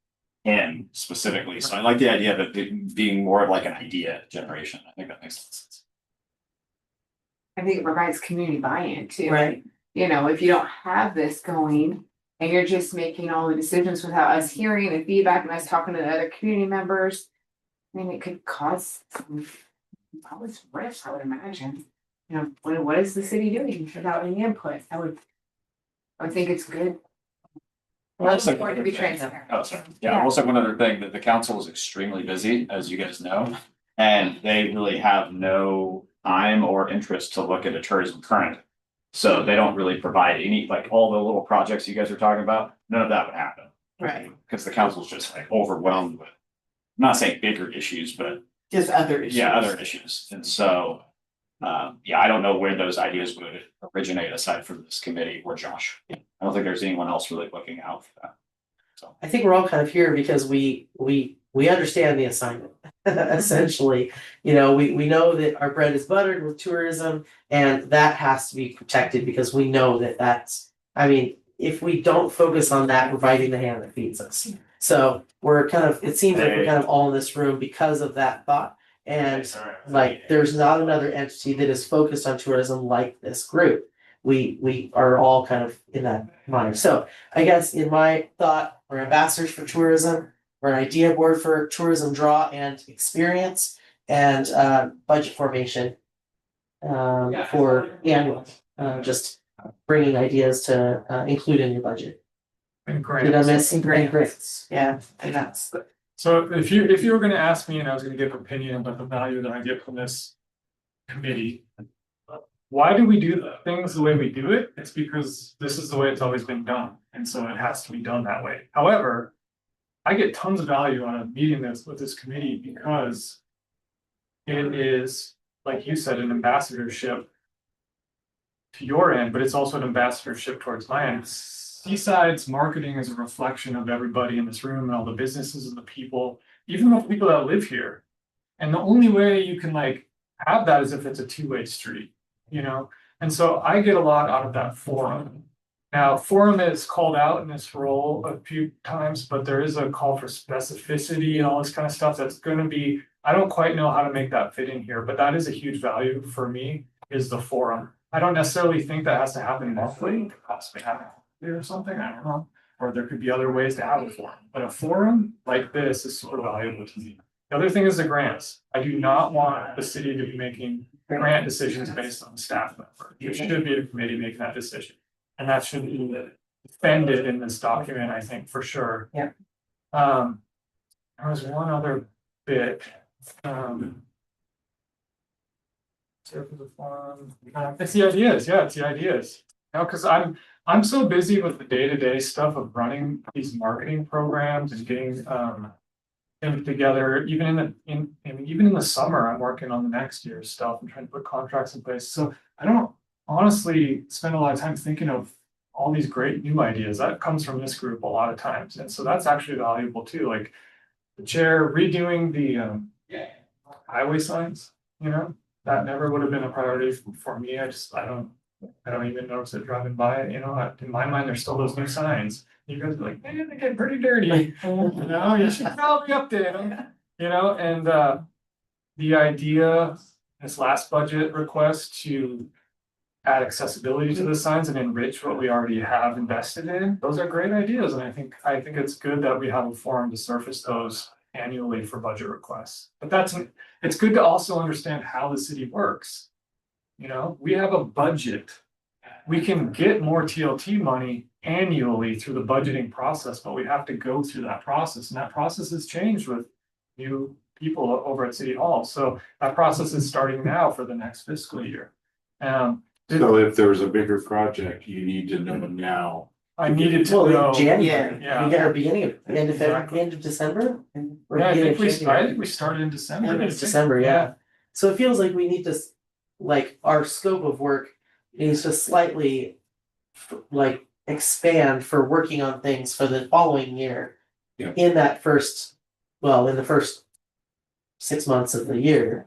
him specifically. So I like the idea of it being more of like an idea generation. I think that makes sense. I think it provides community buy-in too. Right. You know, if you don't have this going and you're just making all the decisions without us hearing the feedback and us talking to the other community members, I mean, it could cause some rifts, I would imagine. You know, what is the city doing without any input? I would think it's good. Well, It's important to be transparent. Oh, sorry. Yeah, also one other thing, that the council is extremely busy, as you guys know, and they really have no time or interest to look at a tourism current. So they don't really provide any, like all the little projects you guys are talking about, none of that would happen. Right. Because the council's just like overwhelmed with, I'm not saying bigger issues, but Just other issues. yeah, other issues. And so, yeah, I don't know where those ideas would originate aside from this committee or Josh. I don't think there's anyone else really looking out for that. So. I think we're all kind of here because we understand the assignment. Essentially, you know, we know that our bread is buttered with tourism and that has to be protected because we know that that's, I mean, if we don't focus on that, we're biting the hand that feeds us. So we're kind of, it seems like we're kind of all in this room because of that thought. And like, there's not another entity that is focused on tourism like this group. We are all kind of in that mind. So I guess in my thought, we're ambassadors for tourism. We're an idea board for tourism draw and experience and budget formation for annual, just bringing ideas to include in your budget. And Did I miss? And grants. Yeah, and that's. So if you were gonna ask me and I was gonna give an opinion about the value that I get from this committee. Why do we do things the way we do it? It's because this is the way it's always been done, and so it has to be done that way. However, I get tons of value out of meeting with this committee because it is, like you said, an ambassadorship to your end, but it's also an ambassadorship towards my end. Seaside's marketing is a reflection of everybody in this room and all the businesses and the people, even the people that live here. And the only way you can like have that is if it's a two-way street, you know? And so I get a lot out of that forum. Now, forum is called out in this role a few times, but there is a call for specificity and all this kind of stuff that's gonna be, I don't quite know how to make that fit in here, but that is a huge value for me, is the forum. I don't necessarily think that has to happen monthly, it could possibly happen or something, I don't know. Or there could be other ways to have a forum, but a forum like this is super valuable to me. The other thing is the grants. I do not want the city to be making grant decisions based on staff member. There should be a committee making that decision. And that should be defended in this document, I think, for sure. Yeah. There was one other bit. It's the ideas, yeah, it's the ideas. Now, because I'm so busy with the day-to-day stuff of running these marketing programs and getting them together, even in the summer, I'm working on the next year's stuff and trying to put contracts in place. So I don't honestly spend a lot of time thinking of all these great new ideas. That comes from this group a lot of times. And so that's actually valuable too. Like the chair redoing the highway signs, you know, that never would have been a priority for me. I don't even notice it driving by, you know, in my mind, there's still those new signs. You guys are like, man, they get pretty dirty, you know, you should probably update them, you know, and the idea, this last budget request to add accessibility to the signs and enrich what we already have invested in, those are great ideas, and I think it's good that we have a forum to surface those annually for budget requests. But it's good to also understand how the city works. You know, we have a budget. We can get more TLT money annually through the budgeting process, but we have to go through that process, and that process has changed with new people over at City Hall. So that process is starting now for the next fiscal year. So if there's a bigger project, you need to know now. I needed to Well, know. in January, Yeah. we get our beginning of, end of February, Exactly. end of December? Or Yeah, I beginning think of January? we started in December. End I of think. December, yeah. So it feels like we need to, like, our scope of work needs to slightly like expand for working on things for the following year. Yeah. In the first 6 months of the year.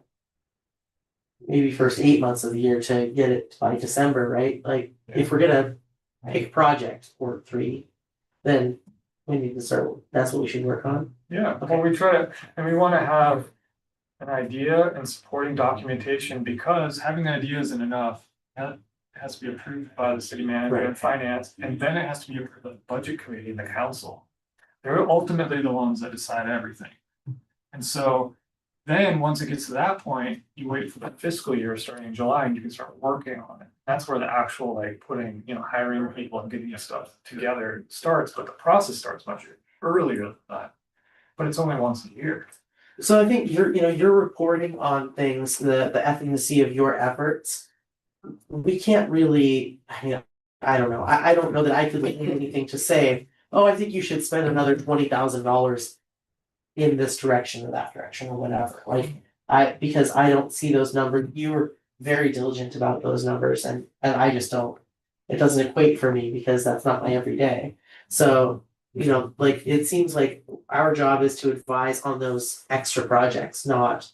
Maybe first 8 months of the year to get it by December, right? Like, if we're gonna pick a project or 3, then we need to start, that's what we should work on. Yeah, well, we try to, and we wanna have an idea and supporting documentation, because having the idea isn't enough. That has to be approved by the city manager and finance, and then it has to be approved by the budget committee and the council. They're ultimately the ones that decide everything. And so then, once it gets to that point, you wait for the fiscal year starting in July and you can start working on it. That's where the actual like putting, you know, hiring people and getting this stuff together starts, but the process starts much earlier than that. But it's only once a year. So I think you're reporting on things, the efficacy of your efforts. We can't really, I don't know, I don't know that I could make anything to say, oh, I think you should spend another $20,000 in this direction or that direction or whatever, like, because I don't see those numbers. You were very diligent about those numbers, and I just don't, it doesn't equate for me because that's not my everyday. So, you know, like, it seems like our job is to advise on those extra projects, not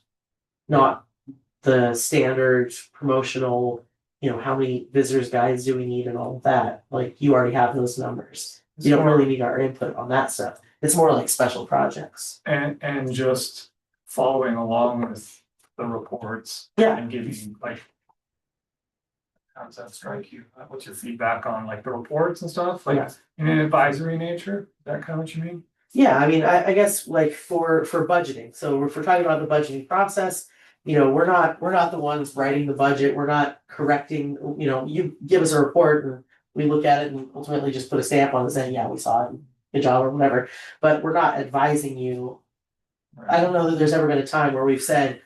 the standard promotional, you know, how many visitors guides do we need and all of that. Like, you already have those numbers. You don't really need our input on that stuff. It's more like special projects. And just following along with the reports. Yeah. And giving like. How does that strike you? What's your feedback on like the reports and stuff, like in an advisory nature? Is that kind of what you mean? Yeah, I mean, I guess like for budgeting. So if we're talking about the budgeting process, you know, we're not the ones writing the budget. We're not correcting, you know, you give us a report and we look at it and ultimately just put a stamp on it saying, yeah, we saw it, good job or whatever. But we're not advising you. I don't know that there's ever been a time where we've said,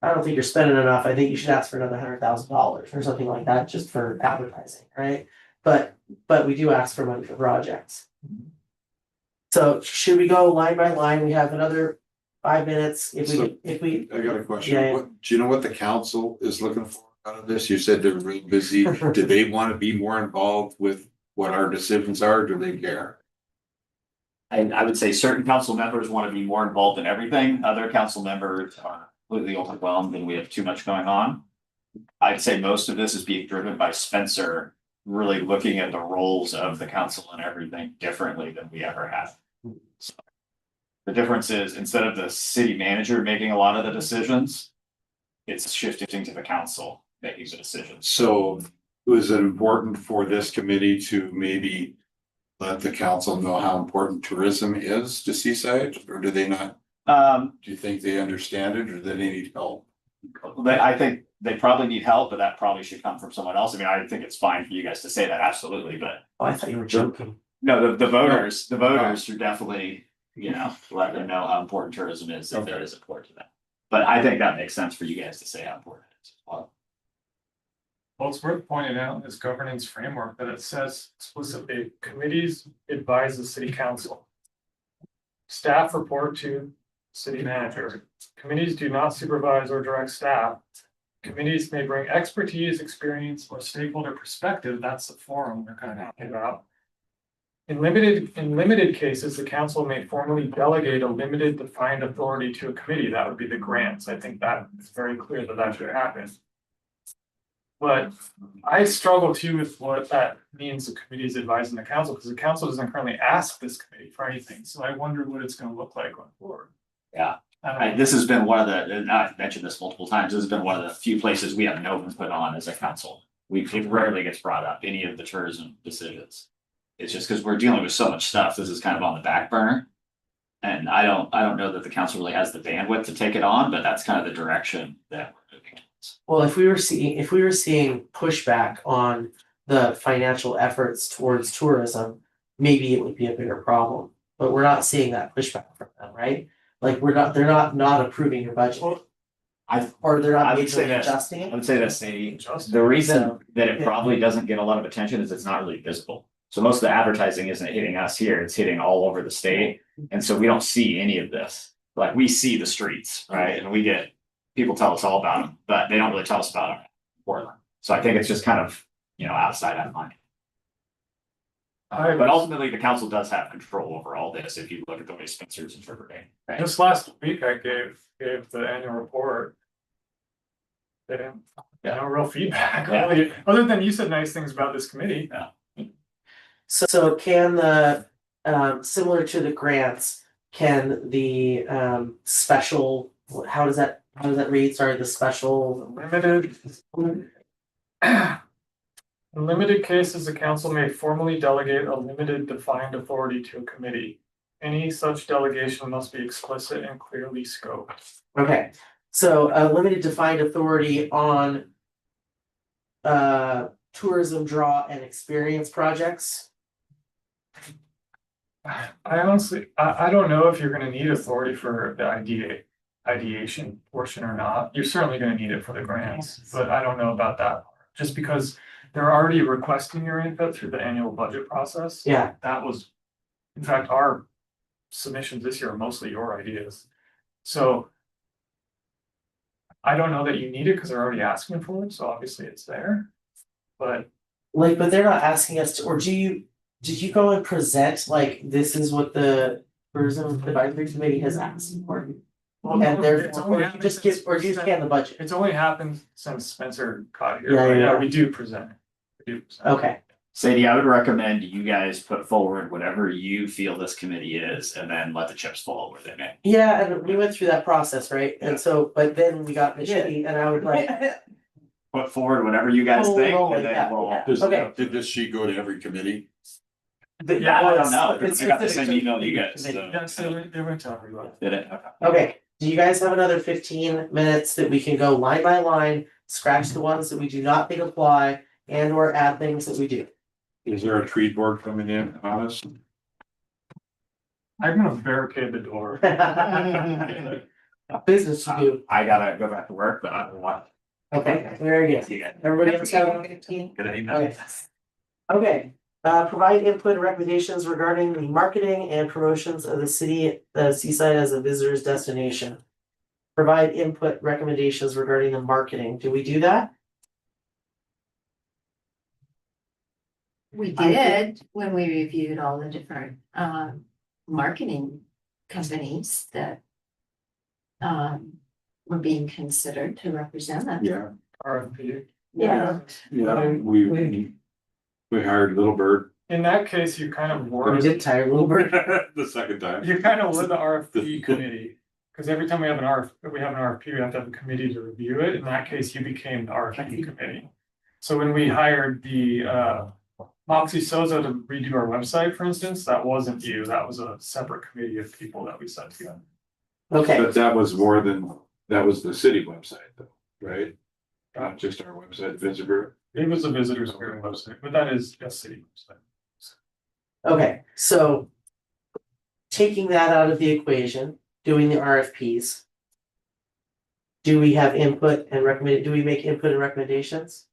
I don't think you're spending enough. I think you should ask for another $100,000 or something like that just for advertising, right? But we do ask for money for projects. So should we go line by line? We have another 5 minutes. If we I got a question. Yeah. Do you know what the council is looking for? out of this? You said they're real busy. Do they want to be more involved with what our decisions are? Do they care? I would say certain council members want to be more involved in everything. Other council members are completely overwhelmed and we have too much going on. I'd say most of this is being driven by Spencer, really looking at the roles of the council and everything differently than we ever have. So, the difference is instead of the city manager making a lot of the decisions, it's shifting to the council making the decisions. So was it important for this committee to maybe let the council know how important tourism is to Seaside, or do they not? Do you think they understand it, or do they need help? I think they probably need help, but that probably should come from someone else. I mean, I think it's fine for you guys to say that, absolutely, but. Oh, I thought you were joking. No, the voters should definitely, let them know how important tourism is, if it is important to them. But I think that makes sense for you guys to say how important it is. Well, it's worth pointing out in this governance framework that it says explicitly, committees advise the city council. Staff report to city manager. Committees do not supervise or direct staff. Committees may bring expertise, experience, or stakeholder perspective. That's the forum they're kind of talking about. In limited cases, the council may formally delegate a limited defined authority to a committee. That would be the grants. I think that is very clear that that should happen. But I struggle too with what that means the committee is advising the council, because the council doesn't currently ask this committee for anything. So I wonder what it's going to look like going forward. Yeah, this has been one of the, and I've mentioned this multiple times, this has been one of the few places we have no input on as a council. It rarely gets brought up, any of the tourism decisions. It's just because we're dealing with so much stuff, this is kind of on the back burner. And I don't know that the council really has the bandwidth to take it on, but that's kind of the direction that we're moving towards. Well, if we were seeing pushback on the financial efforts towards tourism, maybe it would be a bigger problem. But we're not seeing that pushback from them, right? Like they're not approving your budget. Or they're not majorly adjusting it. I would say that's the reason that it probably doesn't get a lot of attention is it's not really visible. So most of the advertising isn't hitting us here, it's hitting all over the state. And so we don't see any of this. Like we see the streets, right? And we get, people tell us all about them, but they don't really tell us about them in Portland. So I think it's just kind of, out of sight, out of mind. But ultimately, the council does have control over all this, if you look at the way Spencer's interpreting. Right? Just last week, I gave the annual report. They didn't, no real feedback, really, other than you said nice things about this committee. Yeah. So can the, similar to the grants, can the special, how does that read? Sorry, the special. In limited cases, the council may formally delegate a limited defined authority to a committee. Any such delegation must be explicit and clearly scoped. Okay, so a limited defined authority on tourism draw and experience projects. I honestly, I don't know if you're gonna need authority for the ideation portion or not. You're certainly gonna need it for the grants, but I don't know about that. Just because they're already requesting your input through the annual budget process. Yeah. That was, in fact, our submissions this year are mostly your ideas. So I don't know that you need it because they're already asking for it, so obviously it's there. But they're not asking us to, or did you go and present, like, this is what the tourism advisory committee has asked for? well, And it's or only you happened just since- scan the budget? It's only happened since Spencer got here. Yeah, but yeah. We do present. Okay, Sadie, I would recommend you guys put forward whatever you feel this committee is, and then let the chips fall where they may. yeah, and we went through that process, right? And so, but then we got Michigan and I would like, Put forward whatever you guys Oh, think, oh, and yeah, then we'll. yeah. Does, Okay. did this sheet go to every committee? Yeah, I don't know. It's I got the specific same to email you guys. committee. Yes, they went to everybody. Did it? Okay, do you guys have another 15 minutes that we can go line by line, scratch the ones that we do not think apply, and or add things that we do? Is there a tree board coming in on us? I'm gonna barricade the door. Business to do. I gotta go back to work, but I don't want. Okay, very good. See you guys. Everybody else have a 15? Good evening. Okay. Okay, provide input and recommendations regarding the marketing and promotions of the city, Seaside as a visitor's destination. Provide input recommendations regarding the marketing. Do we do that? We I did when we reviewed all the different marketing companies that were being considered to represent us. Yeah, RFP. Yeah. yeah, we hired Little Bird. In that case, you kind of were. We did tire Little Bird. The second time. You kind of were the RFP committee, because every time we have an RFP, we have to have a committee to review it. In that case, you became the RFP committee. So when we hired the Moxie Soza to redo our website, for instance, that wasn't you. That was a separate committee of people that we set together. Okay, But that was more than, that was the city website though, right? Not just our website, visitor. It was a visitors bureau website, but that is a city website. okay, so. Taking that out of the equation, doing the RFPs. Do we have input and recommend, do we make input and recommendations?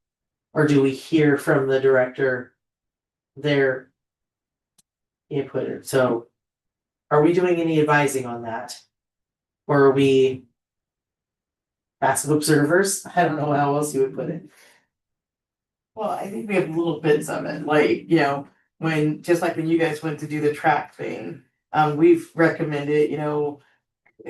Or do we hear from the director their input? So are we doing any advising on that? Or are we passive observers? I don't know how else you would put it. Well, I think we have little bits of it, like, when, just like when you guys went to do the track thing. We've recommended,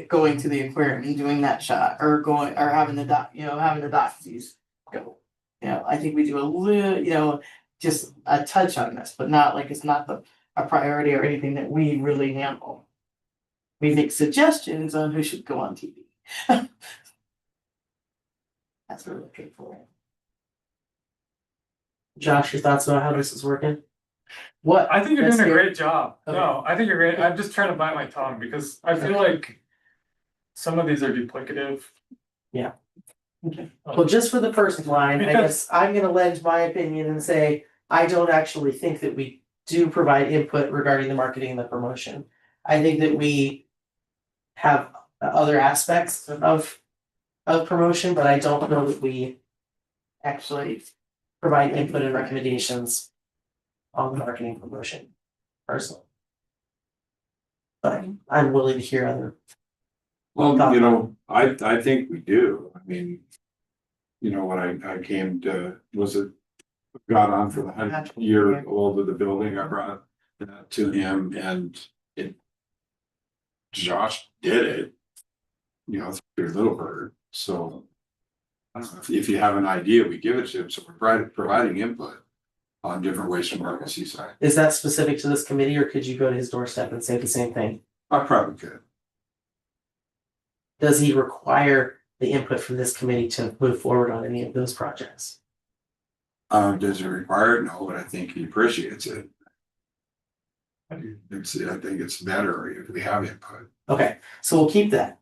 going to the aquarium and doing that shot, or going, or having the having the doxies go. I think we do a little, just a touch on this, but not like it's not a priority or anything that we really handle. We make suggestions on who should go on TV. That's what we're looking for. Josh, your thoughts about how this is working? What? I think you're That's doing a fair. great job. Okay. No, I think you're great. I'm just trying to bite my tongue because I feel like some of these are duplicative. Yeah. Well, just for the first line, I guess I'm gonna lend my opinion and say, I don't actually think that we do provide input regarding the marketing and the promotion. I think that we have other aspects of promotion, but I don't know that we actually provide input and recommendations on the marketing promotion personally. But I'm willing to hear other. Well, you know, I think we do. I mean, when I came to, got on for the 100-year old of the building, I brought that to him and Josh did it, through Little Bird. So I don't know, if you have an idea, we give it to him. So we're providing input on different ways to market Seaside. Is that specific to this committee, or could you go to his doorstep and say the same thing? I probably could. Does he require the input from this committee to move forward on any of those projects? Does it require it? No, but I think he appreciates it. I think it's better if we have input. Okay, so we'll keep that.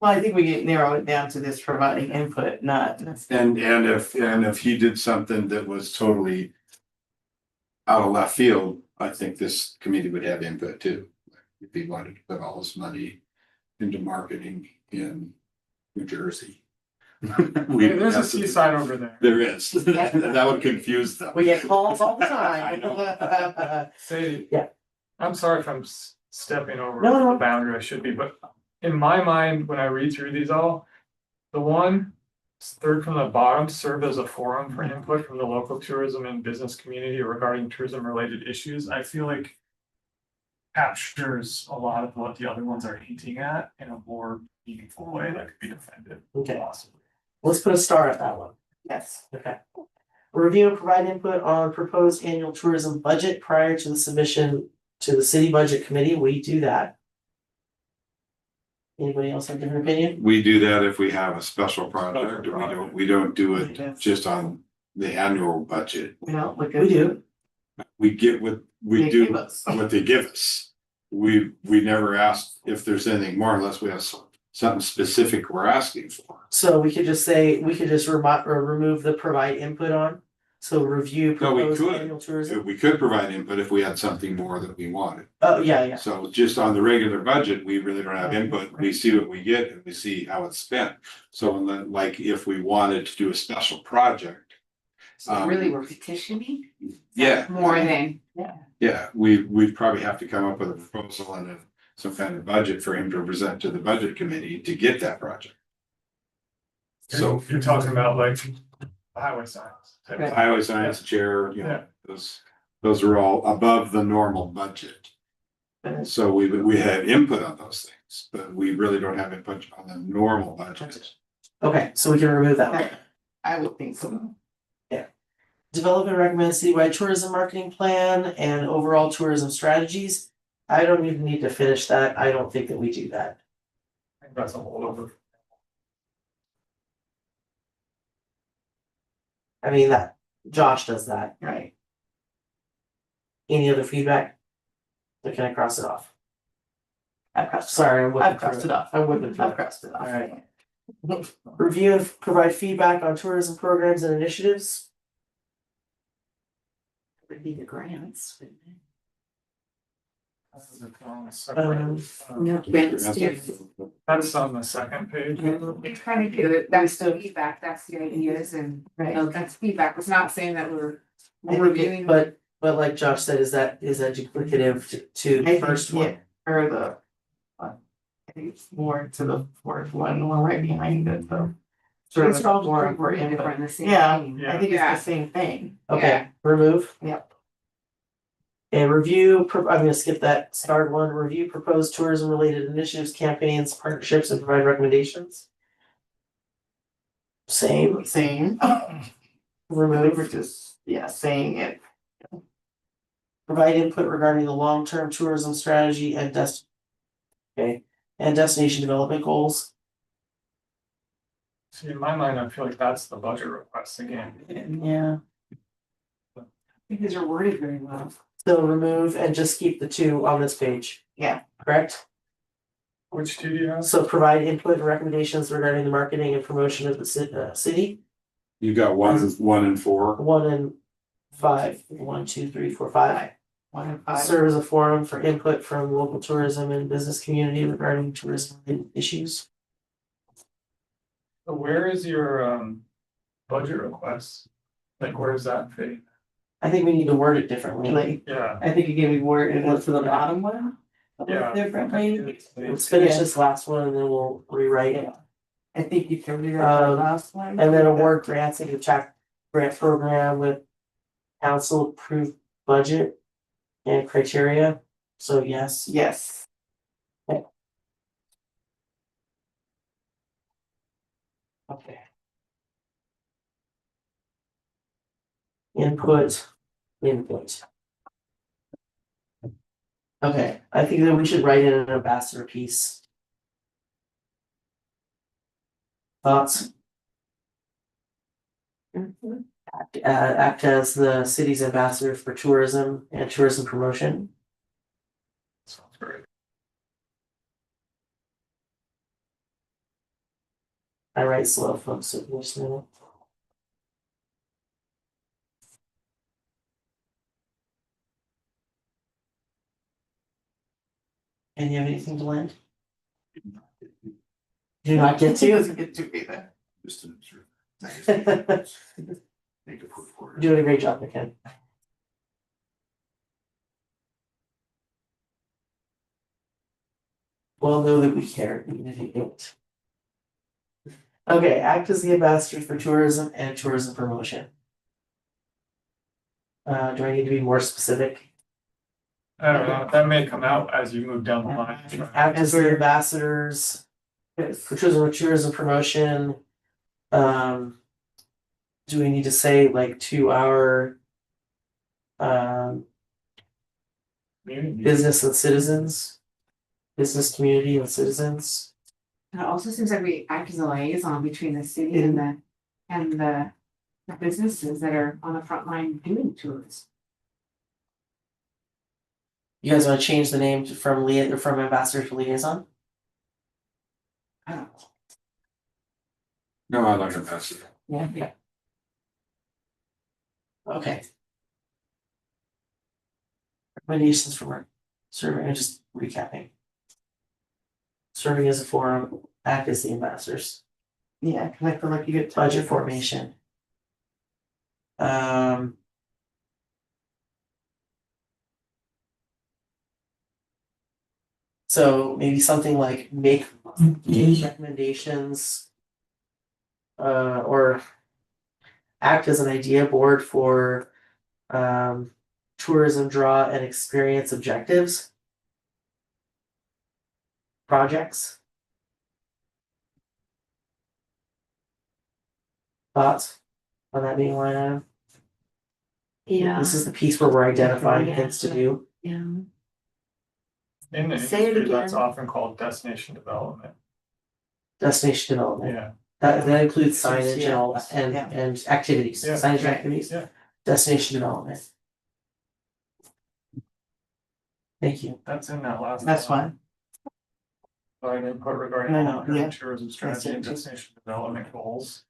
Well, I think we can narrow it down to this providing input, not. And if he did something that was totally out of left field, I think this committee would have input too. If he wanted to put all his money into marketing in New Jersey. There's a Seaside over there. There is. That would confuse them. We get calls all the I time. Say, Yeah. I'm sorry if I'm stepping over No. the boundary I should be, but in my mind, when I read through these all, the one third from the bottom served as a forum for input from the local tourism and business community regarding tourism related issues. I feel like captures a lot of what the other ones are hinting at in a more meaningful way that could be defended. Okay. Possibly. Let's put a star at that one. Yes. Okay. Review and provide input on proposed annual tourism budget prior to the submission to the city budget committee. We do that. Anybody else have a different opinion? We do that if we have a special project. We don't do it Yes. just on the annual budget. We don't look We do. We get what we They do, give us. what they give us. We never ask if there's anything more unless we have something specific we're asking for. So we could just say, we could just remove the provide input on. So review No, we proposed could. annual tourism. We could provide input if we had something more that we wanted. Oh, yeah. So just on the regular budget, we really don't have input. We see what we get and we see how it's spent. So like if we wanted to do a special project. So really, we're petitioning Yeah. more than, Yeah, we'd probably have to come up with a proposal and some kind of budget for him to present to the budget committee to get that project. So You're talking about like highway signs. Right. highway science chair, you Yeah. know, those are all above the normal budget. So we had input on those things, but we really don't have input on the normal budget. Okay, so we can remove that one. I would think so. Develop and recommend citywide tourism marketing plan and overall tourism strategies. I don't even need to finish that. I don't think that we do that. I think that's a holdover. I mean, that Josh does that. Right. Any other feedback? Or can I cross it off? I've crossed, Sorry, I'm I've looking crossed through it it. off. I'm looking through I've it. crossed it off. Alright. Review and provide feedback on tourism programs and initiatives. Would be the grants. wouldn't it? No, grants too. That's on the second page. It's kind of good, that's the feedback, that's the ideas and, Right. that's feedback, it's not saying that we're I think reviewing. but like Josh said, is that duplicative to I the think, first one? yeah, or the. I think it's more to the fourth one right behind it, though. Sort of It's all more just for different, input. the same Yeah, thing. I think it's Yeah. the same thing. Okay, Yeah. remove. Yep. And review, I'm gonna skip that start one, review proposed tourism related initiatives, campaigns, partnerships, and provide recommendations. Same, Same. We were remove, just, yeah, saying it. provide input regarding the long-term tourism strategy and okay, and destination development goals. See, in my mind, I feel like that's the budget request again. Yeah. I think these are worded very well. So remove and just keep the two on this page. Yeah. Correct? Which two do you have? So provide input and recommendations regarding the marketing and promotion of the city. You got one and four. 1 and 5. 1, 2, 3, 4, 5. 1 and 5. Serve as a forum for input from local tourism and business community regarding tourism issues. So where is your budget request? Like, where does that fit? I think we need to word it differently. Like, Yeah. I think you gave me word and went to the bottom one. Yeah. Differently. Let's finish this last one and then we'll rewrite it. I think you can rewrite the last one. And then award grants and check grant program with council approved budget and criteria. So yes. Yes. Okay. Input. Okay, I think that we should write in an ambassador piece. Thoughts? Act as the city's ambassador for tourism and tourism promotion. Sounds great. I write slow, folks, so just a minute. And you have anything to land? Do not get He to? doesn't get to either. Just an observer. Make a proof for it. Doing a great job, McKen. Well, know that we care, even if you don't. Okay, act as the ambassador for tourism and tourism promotion. Do I need to be more specific? I don't know, that may come out as you move down the line. Act as the ambassadors for tourism promotion. Do we need to say like to our business and citizens? Business community and citizens? And it also seems like we act as a liaison between the city and the businesses that are on the front line doing tours. You guys want to change the name from ambassador to liaison? I don't know. No, I like ambassador. Yeah. Okay. Recommendations for work. Serving, I'm just recapping. Serving as a forum, act as the ambassadors. Yeah, cause I feel like you get. Budget formation. So maybe something like make recommendations. Or act as an idea board for tourism draw and experience objectives. Projects. Thoughts on that being line item? Yeah, This is the piece where we're identifying things to do. yeah. In the Say it industry, that's again. often called destination development. Destination development. Yeah. That includes signage and all, Yeah. and activities, Yeah. signage and activities. Yeah. Destination development. Thank you. That's in that last. That's line. fine. Provide input regarding I know, long-term yeah. tourism strategy and it. destination development goals.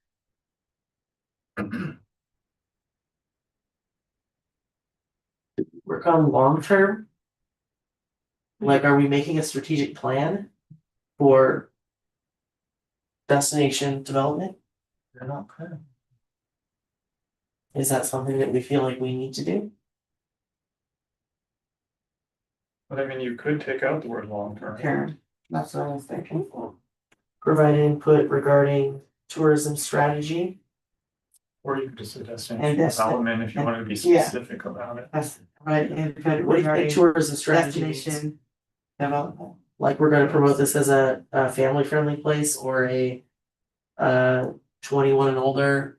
Work on long term. Like, are we making a strategic plan for destination development? They're not clear. Is that something that we feel like we need to do? But I mean, you could take out the word long-term. Karen, that's what I was thinking. Provide input regarding tourism strategy. Or you could just say And destination that's- development if you wanted to be yeah. specific about it. That's right, and What do you regarding think tourism strategy means? destination development. Like, we're gonna promote this as a family friendly place or a 21 and older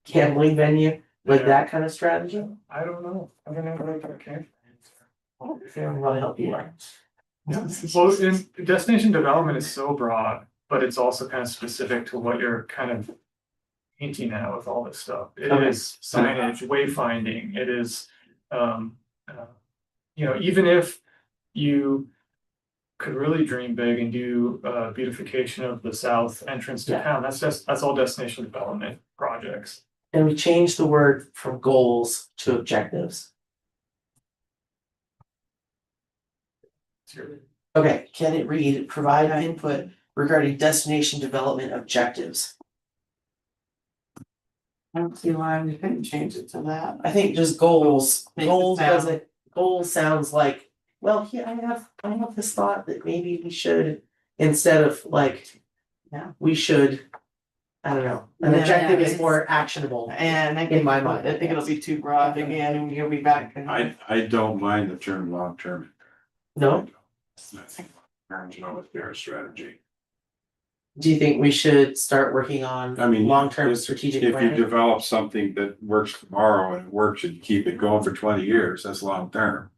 gambling venue, like Yeah. that kind of strategy? I don't know. I don't know where that came from. I'm gonna help you out. Yeah. Well, in destination development is so broad, but it's also kind of specific to what you're kind of hinting at with all this stuff. It Okay. is signage, wayfinding, it is, even if you could really dream big and do beautification of the south entrance to Yeah. town, that's all destination development projects. And we changed the word from goals to objectives. Okay, can it read, provide input regarding destination development objectives? I don't see why we couldn't change it to that. I think just goals, Make it goals sound- doesn't, goals sounds like, well, here, I have this thought that maybe we should, instead of like. Yeah. We should, I don't know, an Yeah, objective is it's- more actionable. And I In think, my I mind, think it'll be too broad again, and you'll be back. and- I don't mind the term long-term. No, I think terms know with their strategy. do you think we should start working on I mean, long-term if- strategic If you planning? develop something that works tomorrow and it works and you keep it going for 20 years, that's long-term.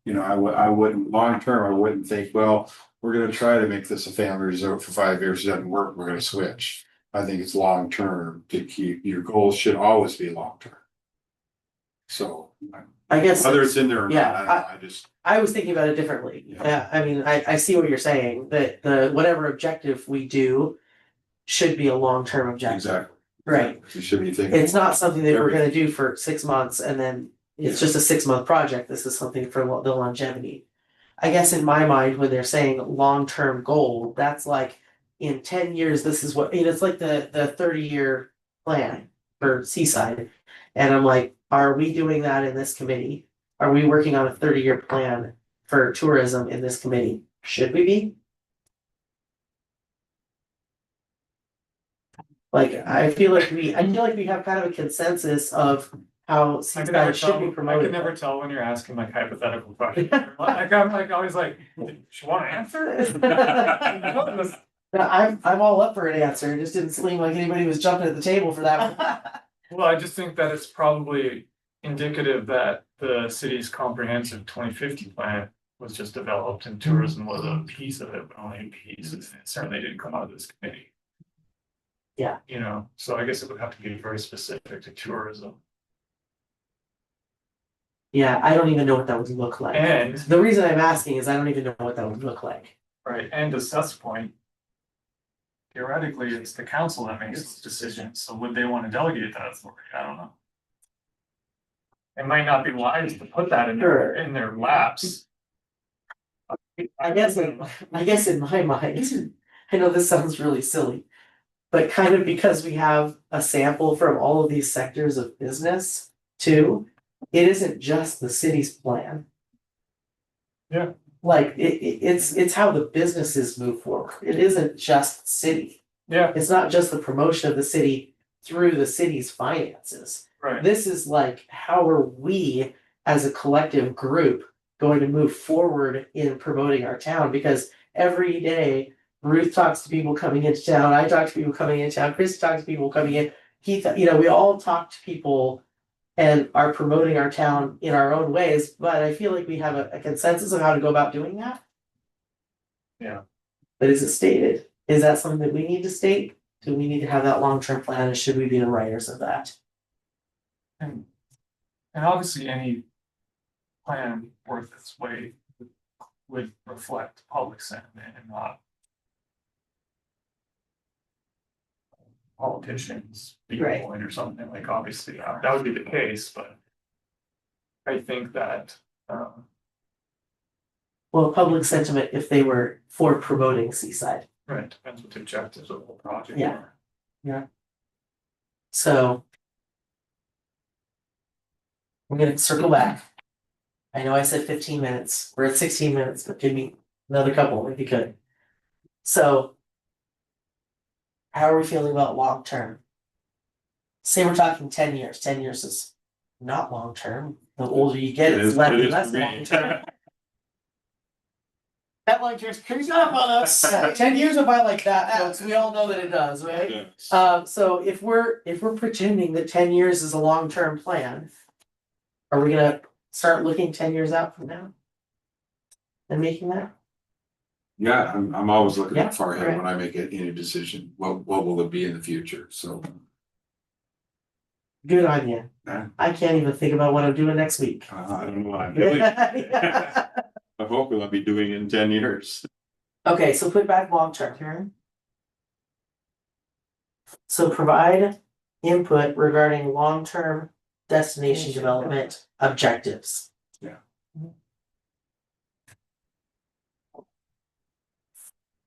I wouldn't, long-term, I wouldn't think, well, we're gonna try to make this a family resort for 5 years, it doesn't work, we're gonna switch. I think it's long-term to keep, your goals should always be long-term. So, I guess. whether it's in there or Yeah, not, I don't know, I just, I was thinking about it differently. Yeah. I mean, I see what you're saying, that the whatever objective we do should be a long-term objective. exactly. Right. You should be thinking. It's not something that we're gonna do for 6 months and then it's just a 6-month project. This is something for the longevity. I guess in my mind, when they're saying long-term goal, that's like in 10 years, this is what, it's like the 30-year plan for Seaside. And I'm like, are we doing that in this committee? Are we working on a 30-year plan for tourism in this committee? Should we be? Like, I feel like we have kind of a consensus of how I could never Seaside should be tell, I promoted. could never tell when you're asking like hypothetical questions. Like, I'm like always like, she want to answer? I'm all up for an answer, it just didn't seem like anybody was jumping at the table for that one. Well, I just think that it's probably indicative that the city's comprehensive 2050 plan was just developed and tourism was a piece of it, but only a piece. It certainly didn't come out of this committee. Yeah. So I guess it would have to be very specific to tourism. Yeah, I don't even know what that would look like. And, The reason I'm asking is I don't even know what that would look like. right, and to Seth's point, theoretically, it's the council that makes those decisions, so would they want to delegate that authority? I don't know. It might not be wise to put that in Sure. their laps. I guess in my mind, I know this sounds really silly. But kind of because we have a sample from all of these sectors of business too, it isn't just the city's plan. Yeah. Like it's how the businesses move forward. It isn't just city. Yeah, It's not just the promotion of the city through the city's finances. Right. This is like, how are we as a collective group going to move forward in promoting our town? Because every day Ruth talks to people coming into town, I talk to people coming into town, Chris talks to people coming in. We all talk to people and are promoting our town in our own ways, but I feel like we have a consensus of how to go about doing that. Yeah. But is it stated? Is that something that we need to state? Do we need to have that long-term plan, and should we be the writers of that? And obviously any plan worth its weight would reflect public sentiment and not politicians Right. viewpoint or something. Like, obviously, that would be the case, but I think that, Well, public sentiment if they were for promoting Seaside. right, depends what the objectives of the whole project Yeah. are. So. I'm gonna circle back. I know I said 15 minutes, we're at 16 minutes, but give me another couple if you could. So. How are we feeling about long term? Say we're talking 10 years, 10 years is not long term, the older you get, it's less and less long term. That long term creeps up on us. 10 years went by like that, folks, we all know that it does, right? Yes. So if we're pretending that 10 years is a long-term plan. Are we gonna start looking 10 years out from now? And making that? Yeah, I'm always looking Yeah, far ahead right. when I make any decision. What will it be in the future? So. Good on you. Yeah. I can't even think about what I'm doing next week. I don't know what I'm doing. I hope we'll be doing it in 10 years. Okay, so put back long-term here. So provide input regarding long-term destination development objectives. Yeah.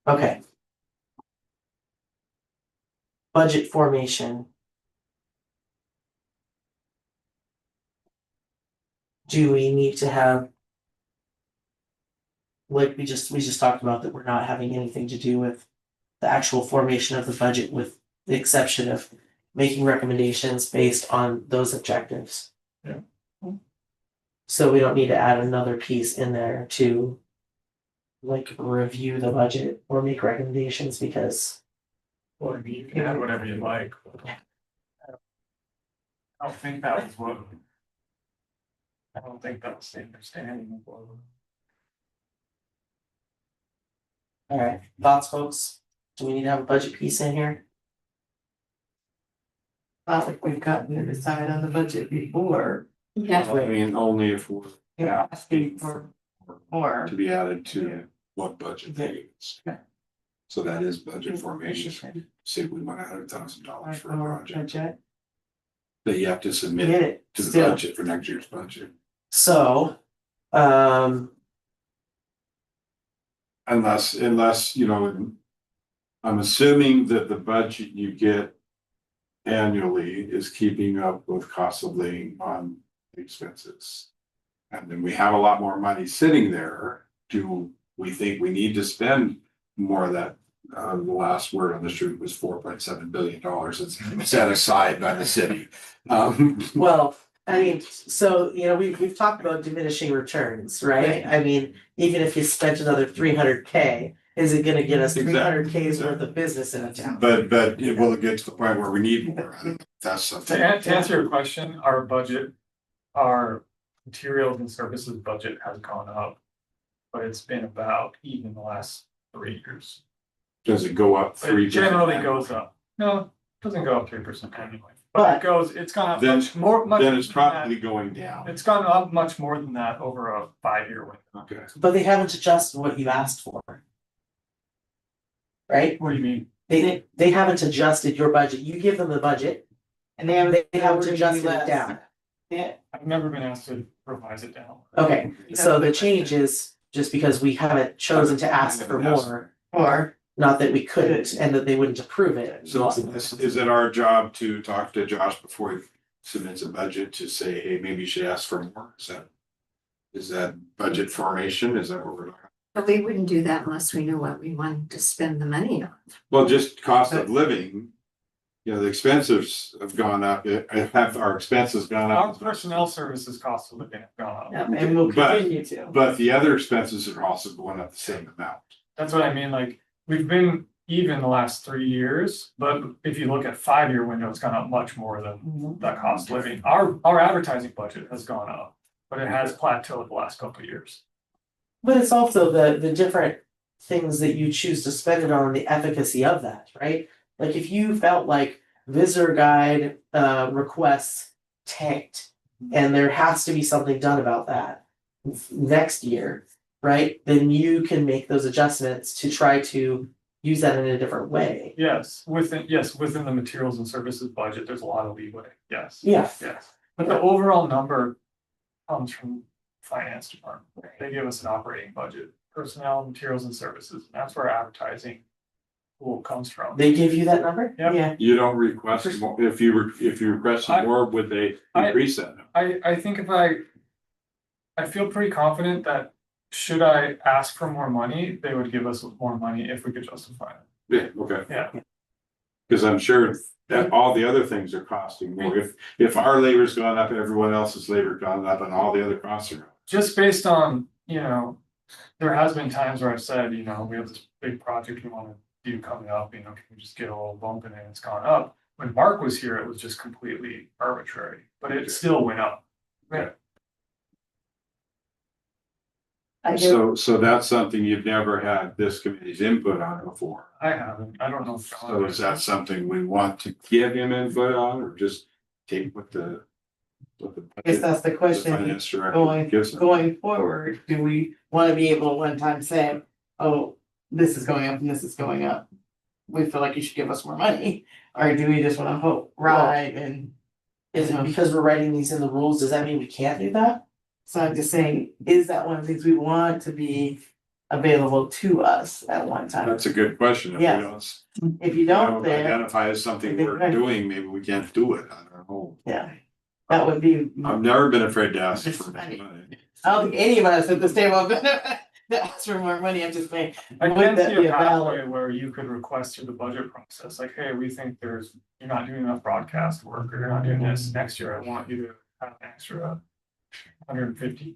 Okay. Budget formation. Do we need to have? Like we just talked about, that we're not having anything to do with the actual formation of the budget, with the exception of making recommendations based on those objectives. Yeah. So we don't need to add another piece in there to like review the budget or make recommendations, because Well, I mean, you can add whatever you like. I don't think that was what. I don't think that was the understanding of what. alright, thoughts, folks? Do we need to have a budget piece in here? I don't think we've gotten to decide on the budget before. Yeah, I mean, only if we're Yeah, asking for more. to be added to what budget is. Okay. So that is budget formation. Say we want $100,000 for a project Budget. that you have to Get submit it, to the still. budget for next year's budget. So, Unless, I'm assuming that the budget you get annually is keeping up with cost of living on expenses. And then we have a lot more money sitting there. Do we think we need to spend more of that? The last word on the street was $4.7 billion that's set aside by the city. well, I mean, so, we've talked about diminishing returns, right? I mean, even if you spent another 300K, is it gonna get us Exactly. 300K's worth of business in a town? But it will get to the point where we need more. I think that's something. To answer your question, our budget, our materials and services budget has gone up. But it's been about even the last 3 years. Does it go up 3%? It generally goes up. No, it doesn't go up 3% annually. But- It's gone up Then- much more, much. Then it's more than that. probably going down. It's gone up much more than that over a 5-year window. Okay. But they haven't adjusted what you asked for. Right? What do you mean? They haven't adjusted your budget, you give them the budget, And they haven't. they haven't adjusted it down. Yeah. I've never been asked to revise it down. Okay, so the change is just because we haven't chosen to ask for more, Or. not that we couldn't, and that they wouldn't approve it. So is it our job to talk to Josh before he submits a budget to say, hey, maybe you should ask for more? Is that budget formation? Is that what we're talking? but we wouldn't do that unless we knew what we wanted to spend the money on. Well, just cost of living. you know, the expenses have gone up, have our expenses gone Our up? personnel services cost of living have gone up. Yeah, and we'll But- continue to. But the other expenses are also going up the same amount. That's what I mean, like, we've been even the last 3 years, but if you look at 5-year window, it's gone up much more than that cost of living. Our advertising budget has gone up, but it has plateaued the last couple of years. But it's also the different things that you choose to spend it on, the efficacy of that, right? Like if you felt like visitor guide requests tanked and there has to be something done about that next year, right? Then you can make those adjustments to try to use that in a different way. Yes, within the materials and services budget, there's a lot of leeway, yes. Yeah. Yes, but the overall number comes from finance department. They give us an operating budget, personnel, materials and services, and that's where advertising pool comes from. They give you that number? Yep. Yeah. You don't request more, if you requested more, would they increase that? I think if I feel pretty confident that should I ask for more money, they would give us more money if we could justify it. Yeah, okay. Yeah. Cause I'm sure that all the other things are costing more. If our labor's gone up, everyone else's labor gone up and all the other costs are up. Just based on, there has been times where I've said, we have this big project we wanna do coming up, can we just get a little bump in it and it's gone up. When Mark was here, it was just completely arbitrary, but it still went up. Yeah. I do, So that's something you've never had this committee's input on before. I haven't, I don't know. if So is that something we want to give him input on or just take what the? I guess that's the question. Finance director Going, gives them? going forward, do we wanna be able to one time say, oh, this is going up and this is going up? We feel like you should give us more money, or do we just wanna hope, ride and, Is it because we're writing these in the rules, does that mean we can't do that? so I'm just saying, is that one of the things we want to be available to us at one time? That's a good question. If we Yeah. don't If you don't, then, identify as something we're doing, maybe we can't do it. I don't know. yeah, that would be. I've never been afraid to ask It's for funny. money. I don't think any of us at this table have been to ask for more money, I'm just saying. I would can that see be a valid? pathway where you could request through the budget process, like, hey, we think you're not doing enough broadcast work, or you're not doing this next year, I want you to have an extra 150K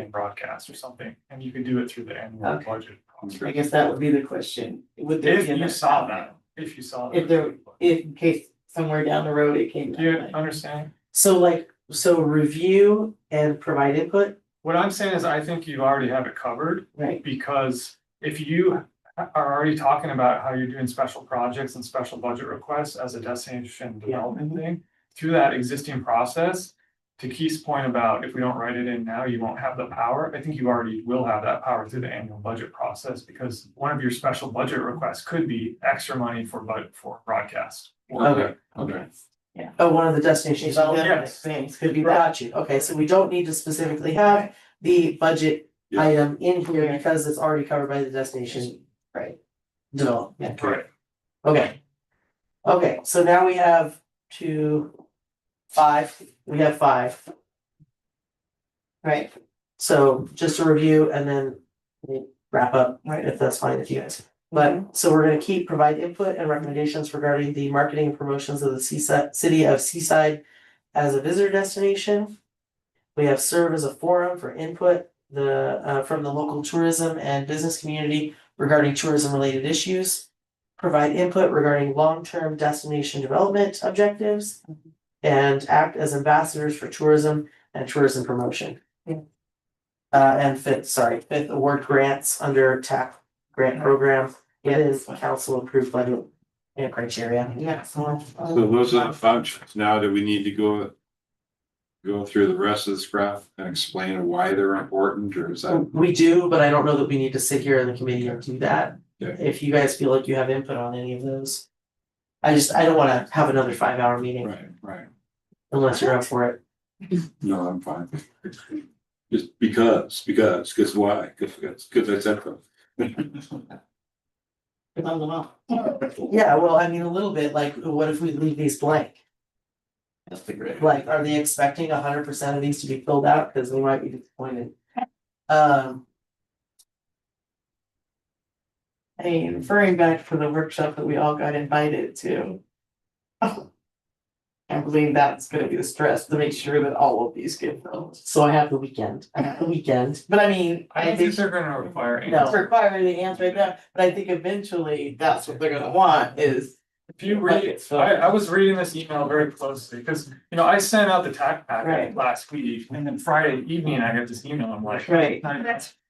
in broadcast or something, and you could do it through the annual Okay. budget. I guess that would be the question, would there If be you enough saw time? that, if you saw. If there, if in case somewhere down the road it came. Do you that way. understand? So review and provide input, What I'm saying is, I think you already have it covered, Right, because if you are already talking about how you're doing special projects and special budget requests as a destination development thing, through that existing process, to Keith's point about if we don't write it in now, you won't have the power. I think you already will have that power through the annual budget process, because one of your special budget requests could be extra money for broadcast. Okay, okay. one of the destination development Yes. things could be that. Got you, okay, so we don't need to specifically have the budget Yeah. item in here because it's already covered by the destination. Right. Development. Right. Okay. Okay, so now we have we have five. Right, so just a review and then we wrap up, right, if that's fine with you guys. But, so we're gonna provide input and recommendations regarding the marketing and promotions of the city of Seaside as a visitor destination. We have serve as a forum for input, from the local tourism and business community regarding tourism related issues. Provide input regarding long-term destination development objectives. And act as ambassadors for tourism and tourism promotion. And fifth, award grants under TAP grant program. It is council approved budget and criteria. yeah, so. So those are the functions. Now, do we need to go through the rest of this graph and explain why they're important, or is that? We do, but I don't know that we need to sit here in the committee and do that. Okay. If you guys feel like you have input on any of those. I don't wanna have another 5-hour meeting Right. unless you're up for it. No, I'm fine. Just because why? Because I said so. Yeah, well, I mean, a little bit, like, what if we leave these blank? That's the great. Like, are they expecting 100% of these to be filled out? Cause they might be disappointed. Hey, referring back to the workshop that we all got invited to. I believe that's gonna be the stress to make sure that all of these get filled. So I have the weekend, but I mean, I I don't think think, they're gonna require. any- No. It's requiring the answer right now, but I think eventually that's what they're gonna want is. If you read, I was reading this email very closely, because, I sent out the tax packet Right. last week, and then Friday evening I get this email, I'm like. Right.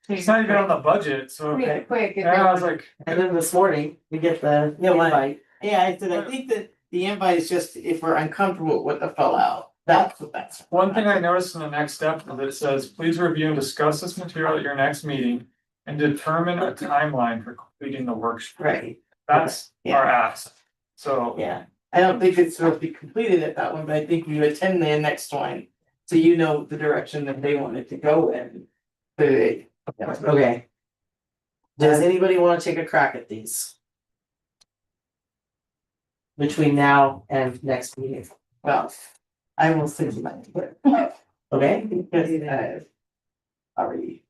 It's not even on the budget, so. Pretty quick. if Yeah, I was they- like, and then this morning, we get the Yeah, like- invite. Yeah, I said, I think that the invite is just if we're uncomfortable with what fell out, that's what that's. one thing I noticed in the next step is it says, please review and discuss this material at your next meeting. And determine a timeline for completing the workshop. Right, That's Yeah. our ask. So. yeah. I don't think it's supposed to be completed at that one, but I think you attend the next one. So you know the direction that they want it to go in. Okay. Does anybody wanna take a crack at these? Between now and next meeting, Well, I will send you my. okay? Because already.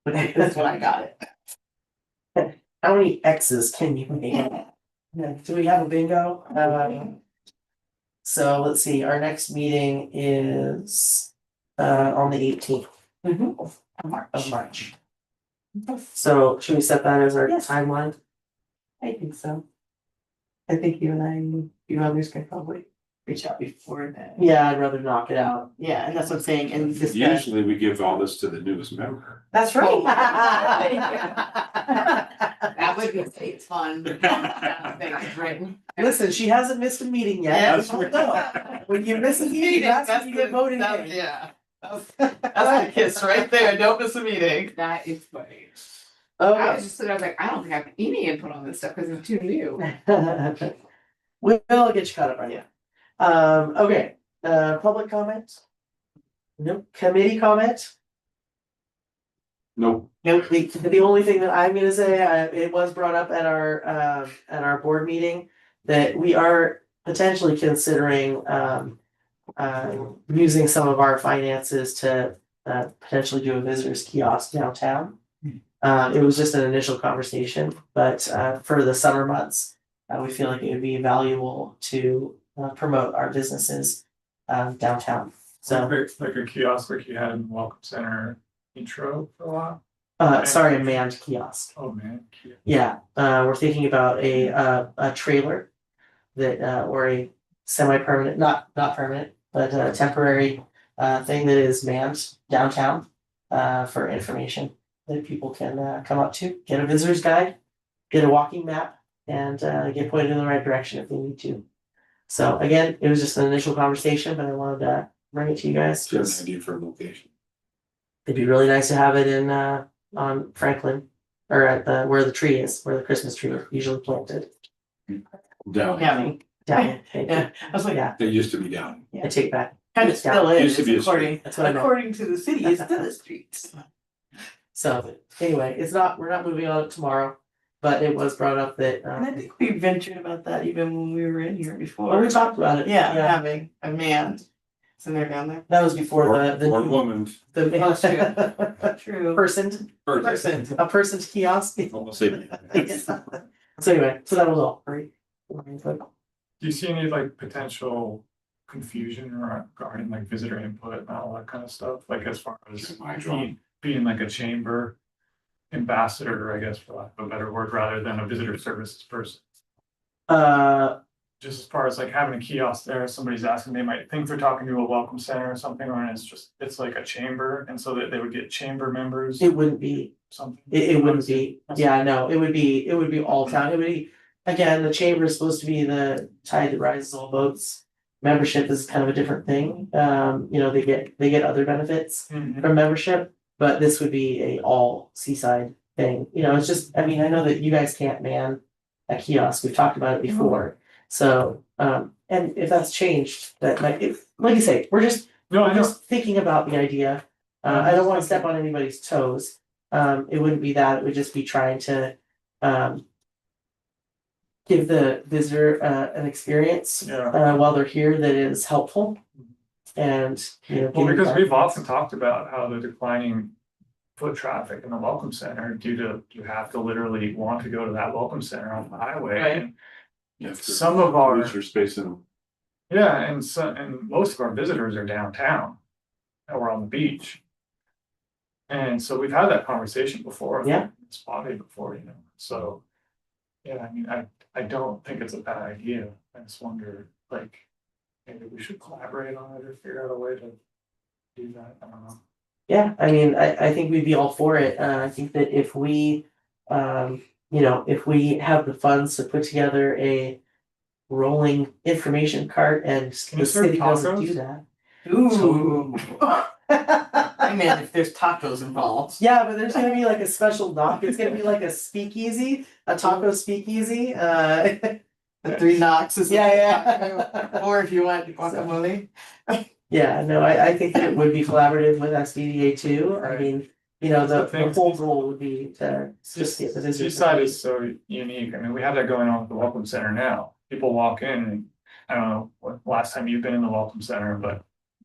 But that's when I got it. How many X's can you make? Do we have a bingo? So let's see, our next meeting is on the 18th of March. So should we set that as our Yes. timeline? I think so. I think you others can probably reach out before that. Yeah, I'd rather knock it out. Yeah, and that's what I'm saying, and this. Usually we give all this to the newest member. That's right. That would be it's fun. Things written. Listen, she hasn't missed a meeting yet. Yes. When you miss a meeting, that's when you get voted in. Yeah. That's the kiss right there, don't miss a meeting. That is funny. I Okay. was just sitting, I was like, I don't think I have any input on this stuff because it's too new. We'll get you caught up right now. Okay, public comment? Nope, committee comment? Nope. Nope, the only thing that I'm gonna say, it was brought up at our board meeting. That we are potentially considering, using some of our finances to, potentially do a visitor's kiosk downtown. It was just an initial conversation, but for the summer months, we feel like it would be valuable to promote our businesses downtown. So, Like a kiosk like you had in the Welcome Center intro for a while. sorry, a manned kiosk. Oh, man. Yeah, we're thinking about a trailer that or a semi-permanent, not permanent, but a temporary thing that is manned downtown for information that people can come up to, get a visitor's guide, get a walking map, and get pointed in the right direction if they need to. So again, it was just an initial conversation, but I wanted to bring it to you guys. Do you have an idea for a location? It'd be really nice to have it in on Franklin or at the where the tree is, where the Christmas tree is usually planted. Down. County. Down. Yeah, I was like, Yeah, It used to be down. I take it back. kind of still is, Used to be a according, That's what I meant. according to the city, it's still the streets. So anyway, we're not moving on it tomorrow, but it was brought up that And I think we ventured about that even when we were in here before. well, we talked about it. Yeah, having a man, isn't there down there? That was before the Or new- woman. the True. person a person's kiosk. Almost say. So anyway, so that was all. Right. Do you see any like potential confusion regarding like visitor input and all that kind of stuff? Like as far as being like a chamber ambassador, I guess, for lack of a better word, rather than a visitor services person. Just as far as like having a kiosk there, somebody's asking, they might think they're talking to a welcome center or something, or it's like a chamber, and so that they would get chamber members, It wouldn't be. something. It wouldn't be. Yeah, no, it would be all town. It would be, again, the chamber is supposed to be the tide that rises all boats. Membership is kind of a different thing. They get other benefits Mhm. from membership, but this would be a all Seaside thing. It's just, I mean, I know that you guys can't man a kiosk. We've talked about it before. So, and if that's changed, that might, like you say, we're No, I know. just thinking about the idea. I don't wanna step on anybody's toes. It wouldn't be that, it would just be trying to, give the visitor, an experience, Yeah. while they're here that is helpful. And, Well, give because back. we've often talked about how the declining foot traffic in the welcome center due to you have to literally want to go to that welcome center on the highway. Right. And Yeah, for some of our, Leisure space in Yeah, and most of our visitors are downtown. Or on the beach. And so we've had that conversation before. Yeah. It's Bobby before, so. Yeah, I mean, I don't think it's a bad idea. I just wonder, like, maybe we should collaborate on it or figure out a way to do that. I don't know. Yeah, I mean, I think we'd be all for it. I think that if we, if we have the funds to put together a rolling information cart and Can the you serve city doesn't tacos? do that. Ooh. I mean, if there's tacos involved. Yeah, but there's gonna be like a special knock. It's gonna be like a speakeasy, a taco speakeasy. The 3 knocks is. Yeah. Or if you want guacamole. Yeah, no, I think that it would be collaborative with SBDA too. I Right. mean, That's the the thing. whole goal would be to just get the visitors. Seaside is so unique. I mean, we have that going on with the Welcome Center now. People walk in and I don't know what last time you've been in the Welcome Center, but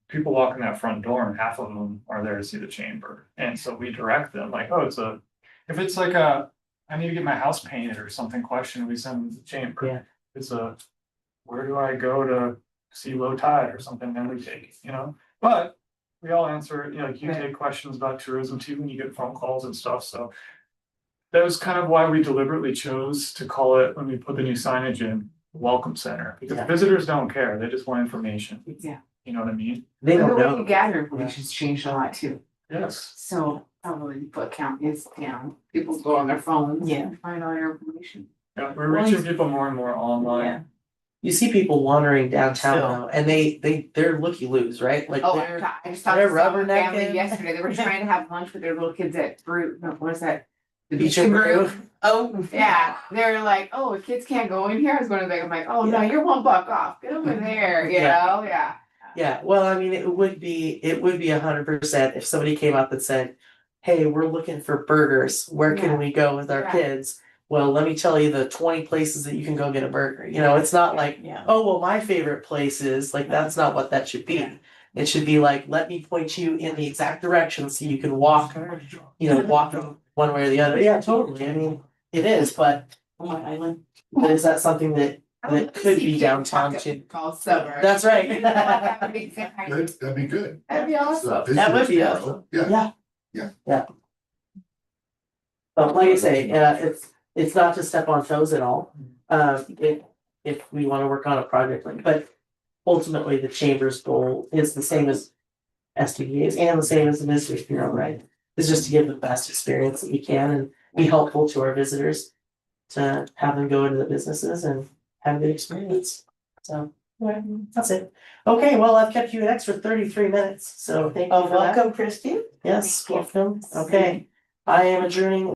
people walk in that front door and half of them are there to see the chamber. And so we direct them like, oh, if it's like I need to get my house painted or something question, we send them to the chamber. Yeah. It's where do I go to see low tide or something, then we take it, but we all answer, like you take questions about tourism too, when you get phone calls and stuff, so. That was kind of why we deliberately chose to call it, when we put the new signage in, Welcome Center, because Yeah. visitors don't care, they just want information, Yeah. you know what I mean? They The don't way know. you gather information's changed a lot too. Yes. So probably the foot count is down. People go on their phones. Yeah. And find all your information. Yeah, we're reaching people more and more online. You see people wandering downtown Still. now, and they're looky-loos, right? Like Oh, they're, I just talked they're to some rubbernecking. family yesterday. They were trying to have lunch with their little kids at Brew, no, what is that? The Beach Beach and Brew. Brew. Oh. Yeah, they're like, oh, kids can't go in here. I was going to beg. I'm like, oh no, Yeah. you're $1 off. Get over there, you Yeah. know, yeah. Yeah, well, I mean, it would be 100% if somebody came up and said, hey, we're looking for burgers, where can Yeah. we go with our Yeah. kids? Well, let me tell you the 20 places that you can go get a burger, it's not like, Yeah. oh, well, my favorite place is, like, that's not what that should be. Yeah. It should be like, let me point you in the exact direction so you can walk, walk one way or the other, yeah, totally, I mean, it is, but is that something that could be downtown too? Called Summer. That's right. That would be That'd be good. awesome. That would be Visitors awesome. go. Yeah. But like I say, it's not to step on toes at all, if we wanna work on a project but ultimately the chamber's goal is the same as STVA's and the same as the Visitors Bureau, right? Is just to give the best experience that we can and be helpful to our visitors to have them go into the businesses and have a good experience. So, yeah, that's it. Okay, well, I've kept you an extra 33 minutes, so thank you for that. Welcome, Christine. Yes, welcome. Okay, I am adjourning